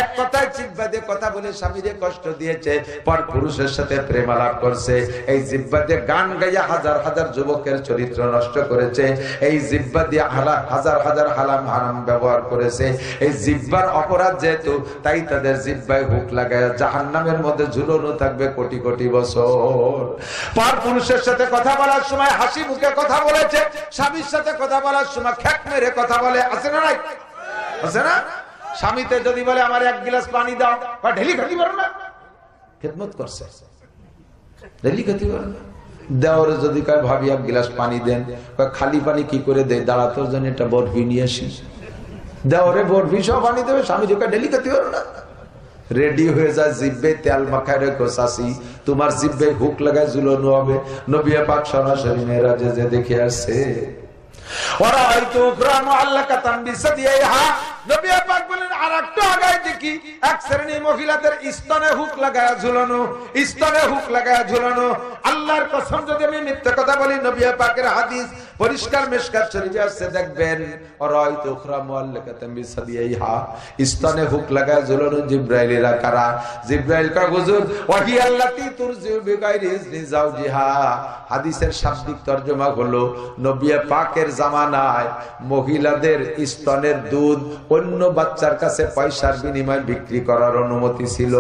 এক কথায় জিহ্বা দিয়ে কথা বলে স্বামীরে কষ্ট দিয়েছে, পর পুরুষের সাথে প্রেম আলাপ করছে, এই জিহ্বা দিয়ে গান গাইয়া হাজার হাজার যুবকের চরিত্র নষ্ট করেছে, এই জিহ্বা দিয়ে হাজার হাজার হালাম হারাম ব্যবহার করেছে। এই জিহ্বার অপরাধ যেহেতু, তাই তাদের জিহ্বায় হুক লাগায় জাহান্নামের মধ্যে ঝুলানো থাকবে কোটি কোটি বছর। পর পুরুষের সাথে কথা বলার সময় হাসি মুখে কথা বলেছে, স্বামীর সাথে কথা বলার সময় খ্যাক মেরে কথা বলে, আছে না নাই? আছে না? স্বামীতে যদি বলে আমার এক গ্লাস পানি দাও, বা ঢেলি খাতি পারো না, খেদমত করছে, ঢেলি খাতি পারো না। দেওয়ারে যদি কয় ভাবি এক গ্লাস পানি দেন, খালি পানি কি করে দেয়, দাঁড়া তোর জন্য একটা বরফি নিয়ে আসি, দেওয়ারে বরফি সহ পানি দেবে, স্বামী যদি ঢেলি খাতি পারো না, রেডি হয়ে যায়, জিব্বে তেল মাখায় রেখো চাচি, তোমার জিব্বে হুক লাগায় ঝুলানো হবে। নবী পাক সরাসরি মেরাজে যে দেখে আসছে, ওরা হয়তো উখরা মুআল্লাকাতান বিসাদিহা নবী পাক বলেন আরেকটু আগে দেখি এক শ্রেণী মহিলাদের স্তনে হুক লাগায়া ঝুলানো, স্তনে হুক লাগায়া ঝুলানো। আল্লাহর কসম যদি আমি মিথ্যা কথা বলি, নবী পাকের হাদিস পরিষ্কার মিশকাত শরীফে আছে, দেখবেন ওরা হয়তো উখরা মুআল্লাকাতান বিসাদিহা স্তনে হুক লাগায়া ঝুলানো জিবরাইলেরা কারা? জিবরাইল কা হুজুর ওয়াহি আল্লাতি তুরজিউ বিগাইরি ইজনি যাওজিহা। হাদিসের শাব্দিক তরজমা হলো নবী পাকের জামানায় মহিলাদের স্তনের দুধ অন্য বাচ্চার কাছে পয়সার বিনিময়ে বিক্রি করার অনুমতি ছিল,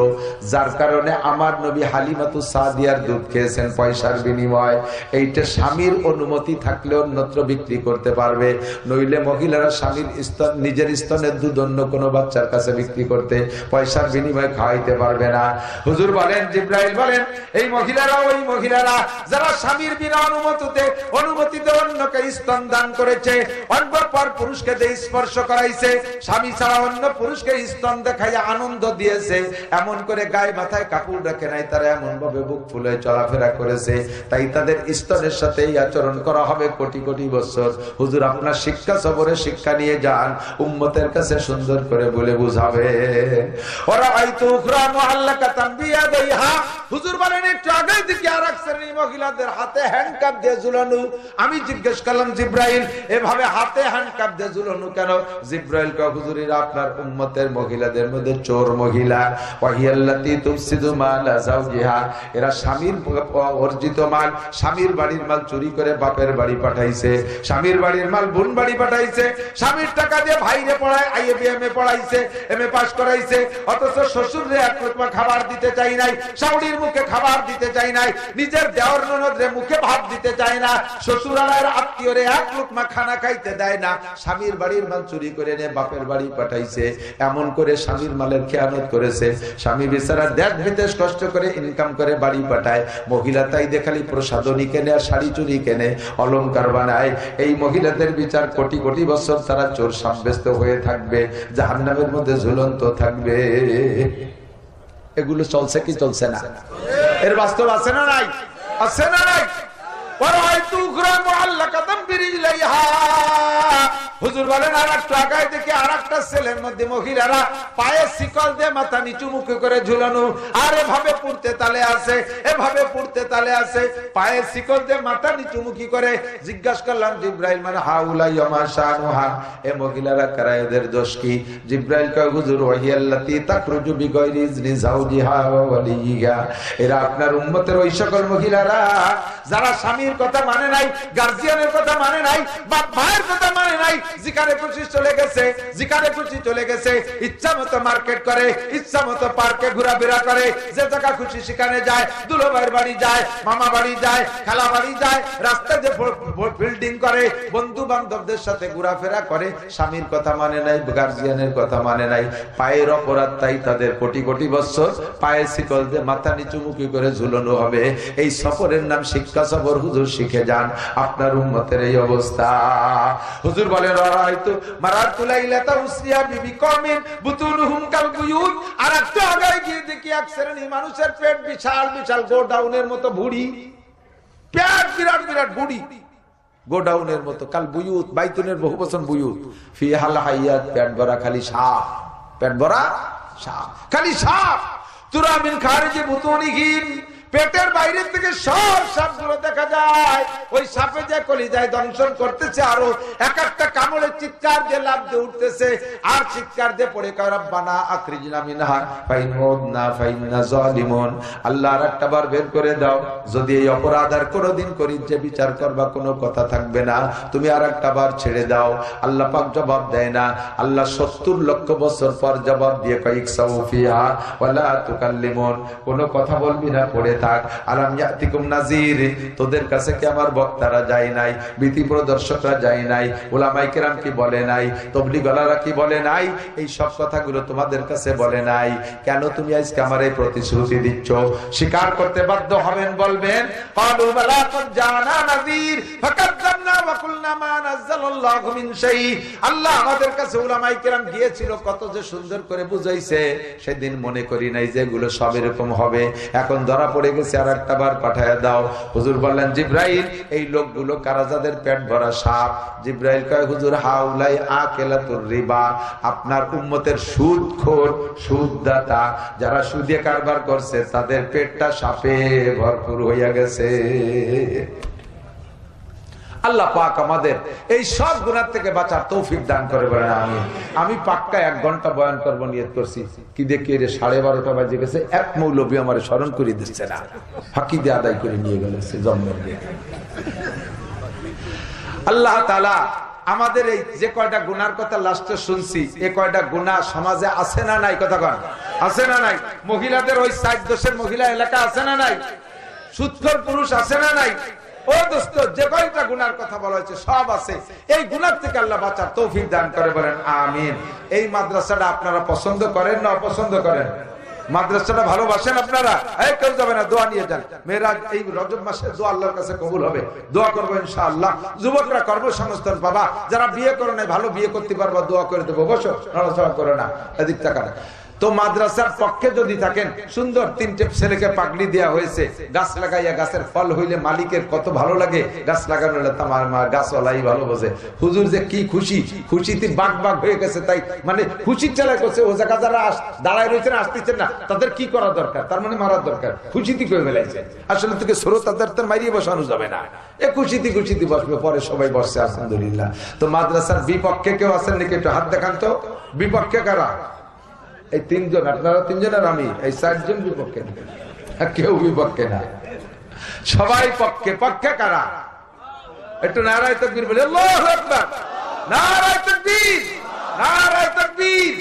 যার কারণে আমার নবী হালিমাতুস সাদিয়ার দুধ খেয়েছেন পয়সার বিনিময়ে। এইটা স্বামীর অনুমতি থাকলে অন্যত্র বিক্রি করতে পারবে, নইলে মহিলারা স্বামীর স্তন নিজের স্তনের দুধ অন্য কোনো বাচ্চার কাছে বিক্রি করতে পয়সার বিনিময়ে খাওয়াইতে পারবে না। হুজুর বলেন, জিবরাইল বলেন, এই মহিলারা ওই মহিলারা যারা স্বামীর বিনা অনুমতিতে অন্যকে স্তন দান করেছে, অন্য পর পুরুষকে দিয়ে স্পর্শ করাইছে, স্বামী ছাড়া অন্য পুরুষকে স্তন দেখাইয়া আনন্দ দিয়েছে, এমন করে গায়ে মাথায় কাপড় রাখে নাই, তারা এমন ভাবে বুক ফুলে চলাফেরা করেছে, তাই তাদের স্তনের সাথে এই আচরণ করা হবে কোটি কোটি বছর। হুজুর আপনার শিক্ষা সফরে শিক্ষা নিয়ে যান, উম্মতের কাছে সুন্দর করে বলে বুঝাবে। ওরা হয়তো উখরা মুআল্লাকাতান বিয়াদিহা। হুজুর বলেন একটু আগে দিকে আরেক শ্রেণী মহিলাদের হাতে হ্যান্ডকাপ দিয়ে ঝুলানো। আমি জিজ্ঞেস করলাম, জিবরাইল এভাবে হাতে হ্যান্ডকাপ দিয়ে ঝুলানো কেন? জিবরাইল কয়, হুজুরেরা আপনার উম্মতের মহিলাদের মধ্যে চোর মহিলা, ওয়াহিয়াল্লাতী তুফসিদু মালা যাওজিহা, এরা স্বামীর অর্জিত মাল, স্বামীর বাড়ির মাল চুরি করে বাপের বাড়ি পাঠাইছে, স্বামীর বাড়ির মাল বোন বাড়ি পাঠাইছে, স্বামীর টাকা দিয়ে ভাইরে পড়ায় আইএবিএম এ পড়াইছে, এমএ পাস করাইছে, অথচ শ্বশুরে এক লোকমা খাবার দিতে চাই নাই, শাশুড়ির মুখে খাবার দিতে চাই নাই, নিজের দেওর ননদরে মুখে ভাত দিতে চায় না, শ্বশুরালয়ের আত্মীয়রে এক লোকমা খানা খাইতে দেয় না, স্বামীর বাড়ির মাল চুরি করে নিয়ে বাপের বাড়ি পাঠাইছে, এমন করে স্বামীর মালের খেয়ানত করেছে। স্বামী বেচারা দেশ বিদেশ কষ্ট করে ইনকাম করে বাড়ি পাঠায়, মহিলা তাই দেখালি প্রসাদনী কেনে আর শাড়ি চুরি কেনে, অলংকার বানায়। এই মহিলাদের বিচার কোটি কোটি বছর তারা চোর সাব্যস্ত হয়ে থাকবে, জাহান্নামের মধ্যে ঝুলন্ত থাকবে। এগুলো চলছে কি চলছে না? এর বাস্তব আছে না নাই? আছে না নাই? হুজুর বলেন আরেকটু আগায় দেখি আরেকটা ছেলের মধ্যে মহিলারা পায়ে শিকল দিয়ে মাথা নিচু মুখে করে ঝুলানো, আর এভাবে পড়তে তালে আছে, এভাবে পড়তে তালে আছে, পায়ে শিকল দিয়ে মাথা নিচু মুখী করে। জিজ্ঞাসা করলাম, জিবরাইল মানে হাউলাই ওমা শানুহা, এ মহিলারা কারা, এদের দোষ কি? জিবরাইল কয়, হুজুর ওয়াহিয়াল্লাতী তাখরুজু বিগাইরি ইজনি যাওজিহা ওয়া ওয়ালিয়্যিহা, এরা আপনার উম্মতের ওই সকল মহিলারা যারা স্বামীর কথা মানে নাই, গার্জিয়ানের কথা মানে নাই, বাপ ভাইয়ের কথা মানে নাই, যেখানে খুশি চলে গেছে, যেখানে খুশি চলে গেছে, ইচ্ছা মতো মার্কেট করে, ইচ্ছা মতো পার্কে ঘোরাফেরা করে, যে জায়গা খুশি সেখানে যায়, দুলো ভাইয়ের বাড়ি যায়, মামা বাড়ি যায়, খালা বাড়ি যায়, রাস্তায় যে বিল্ডিং করে, বন্ধু বান্ধবদের সাথে ঘোরাফেরা করে, স্বামীর কথা মানে নাই, গার্জিয়ানের কথা মানে নাই। পায়ের অপরাধ, তাই তাদের কোটি কোটি বছর পায়ে শিকল দিয়ে মাথা নিচু মুখী করে ঝুলানো হবে। এই সফরের নাম শিক্ষা সফর। হুজুর শিখে যান, আপনার উম্মতের এই অবস্থা। হুজুর বলেন, রাআইতু মারাতু লাইলাতা উসরিয়া বিবি কওমিন বুতুনহুম কাল বুয়ুত। আর একটু আগে গিয়ে দেখি এক শ্রেণী মানুষের পেট বিশাল বিশাল গোডাউনের মতো ভুঁড়ি, পেট বিরাট বিরাট ভুঁড়ি, গোডাউনের মতো, কাল বুয়ুত, বাইতুনের বহুবচন বুয়ুত, ফিহাল হাইয়াত, পেট ভরা খালি সাপ, পেট ভরা সাপ, খালি সাপ। তুরা মিন খারিজি বুতুনিহিম, পেটের বাইরে থেকে সব সাপগুলো দেখা যায়, ওই সাপে যে কলিজায় দংশন করতেছে, আরো এক একটা কামড়ে চিৎকার দিয়ে লাফ দিয়ে উঠতেছে, আর চিৎকার দিয়ে পড়ে কয় রব্বানা আখরিজনা মিনহা ফাইন উদনা ফাইন্না যালিমুন, আল্লাহ আর একটা বার বের করে দাও, যদি এই অপরাধ আর কোনোদিন করি যে বিচার করবা কোনো কথা থাকবে না, তুমি আর একটা বার ছেড়ে দাও। আল্লাহ পাক জবাব দেয় না, আল্লাহ 70 লক্ষ বছর পর জবাব দিয়ে কয় ইকসাউ ফিহা ওয়ালা তুকাল্লিমুন, কোনো কথা বলবি না, পড়ে থাক। আলাম ইয়াতিকুম নাযীর, তোদের কাছে কি আমার বক্তারা যায় নাই, ভীতি প্রদর্শকরা যায় নাই, উলামায়ে কেরাম কি বলে নাই, তাবলীগওয়ালারা কি বলে নাই, এই সব কথাগুলো তোমাদের কাছে বলে নাই? কেন তুমি আজকে আমার এই প্রতিশ্রুতি দিচ্ছ? স্বীকার করতে বাধ্য হবেন, বলবেন ক্বালু বালা ক্বাদ জানা নাযীর ফাকাযযাবনা ওয়া কুলনা মা নাযালাল্লাহু মিন শাই। আল্লাহ আমাদের কাছে উলামায়ে কেরাম গিয়েছিল, কত যে সুন্দর করে বুঝাইছে, সেদিন মনে করি নাই যে এগুলো সব এরকম হবে। এখন ধরা পড়ে হয়ে গেছে, আর একটা বার পাঠায়া দাও। হুজুর বললেন জিব্রাইল এই লোকগুলো কারা যাদের পেট ভরা সাপ? জিব্রাইল কয় হুজুর হাউলাই আকেলাতুর রিবা, আপনার উম্মতের সুদখোর সুদদাতা যারা সুদে কারবার করছে তাদের পেটটা সাপে ভরপুর হইয়া গেছে। আল্লাহ পাক আমাদের এই সব গুনাহ থেকে বাঁচার তৌফিক দান করে বলেন আমিন। আমি পাক্কা 1 ঘন্টা বয়ান করব নিয়ত করছি, কি দেখি রে 12:30 বাজে গেছে, এক মৌলবী আমার স্মরণ করে দিচ্ছে না, ফাঁকি দিয়ে আদায় করে নিয়ে গেছে জন্মের দিয়ে। আল্লাহ তাআলা আমাদের এই যে কয়টা গুনার কথা লাস্টে শুনছি, এই কয়টা গুনাহ সমাজে আছে না নাই? কথা কন, আছে না নাই? মহিলাদের ওই 4 দোষের মহিলা এলাকা আছে না নাই? সুদখোর পুরুষ আছে না নাই? ও দোস্ত, যে কয়টা গুনার কথা বলা হয়েছে সব আছে। এই গুনার থেকে আল্লাহ বাঁচার তৌফিক দান করে বলেন আমিন। এই মাদ্রাসাটা আপনারা পছন্দ করেন না অপছন্দ করেন? মাদ্রাসাটা ভালোবাসেন আপনারা? এই কেউ যাবে না, দোয়া নিয়ে যান। মেয়েরা এই রজব মাসে দোয়া আল্লাহর কাছে কবুল হবে, দোয়া করবো ইনশাআল্লাহ। যুবকরা কর্মসংস্থান পাবা, যারা বিয়ে করে নাই ভালো বিয়ে করতে পারবা, দোয়া করে দেবো। বসো, নড়াচড়া করে না, এদিক টাকা না। তো মাদ্রাসার পক্ষে যদি থাকেন, সুন্দর 3টে ছেলেকে পাগড়ি দেওয়া হয়েছে, গাছ লাগাইয়া গাছের ফল হইলে মালিকের কত ভালো লাগে। গাছ লাগানো হলে তামার মা গাছওয়ালাই ভালো বোঝে। হুজুর যে কি খুশি, খুশিতে বাগ বাগ হয়ে গেছে, তাই মানে খুশির চালাই করছে। ও জায়গা যারা দাঁড়ায় রয়েছেন আসতেছেন না, তাদের কি করা দরকার? তার মানে মারার দরকার। খুশিতে করে ফেলাইছে, আসলে তোকে সরো, তাদের তো মারিয়ে বসানো যাবে না। এ খুশিতে খুশিতে বসবে, পরে সবাই বসছে আলহামদুলিল্লাহ। তো মাদ্রাসার বিপক্ষে কেউ আছেন নাকি? একটু হাত দেখান তো। বিপক্ষে কারা? এই 3 জন, আপনারা 3 জন আর আমি, এই 4 জন বিপক্ষে। কেউ বিপক্ষে না, সবাই পক্ষে। পক্ষে কারা? একটু নারায়ে তাকবীর বলে। আল্লাহু আকবার, নারায়ে তাকবীর, নারায়ে তাকবীর।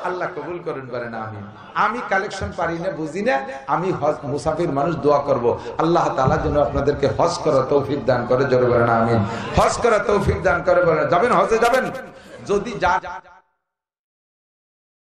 আল্লাহ কবুল করেন বলেন আমিন। আমি কালেকশন পারি না, বুঝি না, আমি মুসাফির মানুষ, দোয়া করব আল্লাহ তাআলা যেন আপনাদেরকে হজ করার তৌফিক দান করে। জোরে বলেন আমিন। হজ করার তৌফিক দান করে বলেন। যাবেন হজে? যাবেন? যদি যা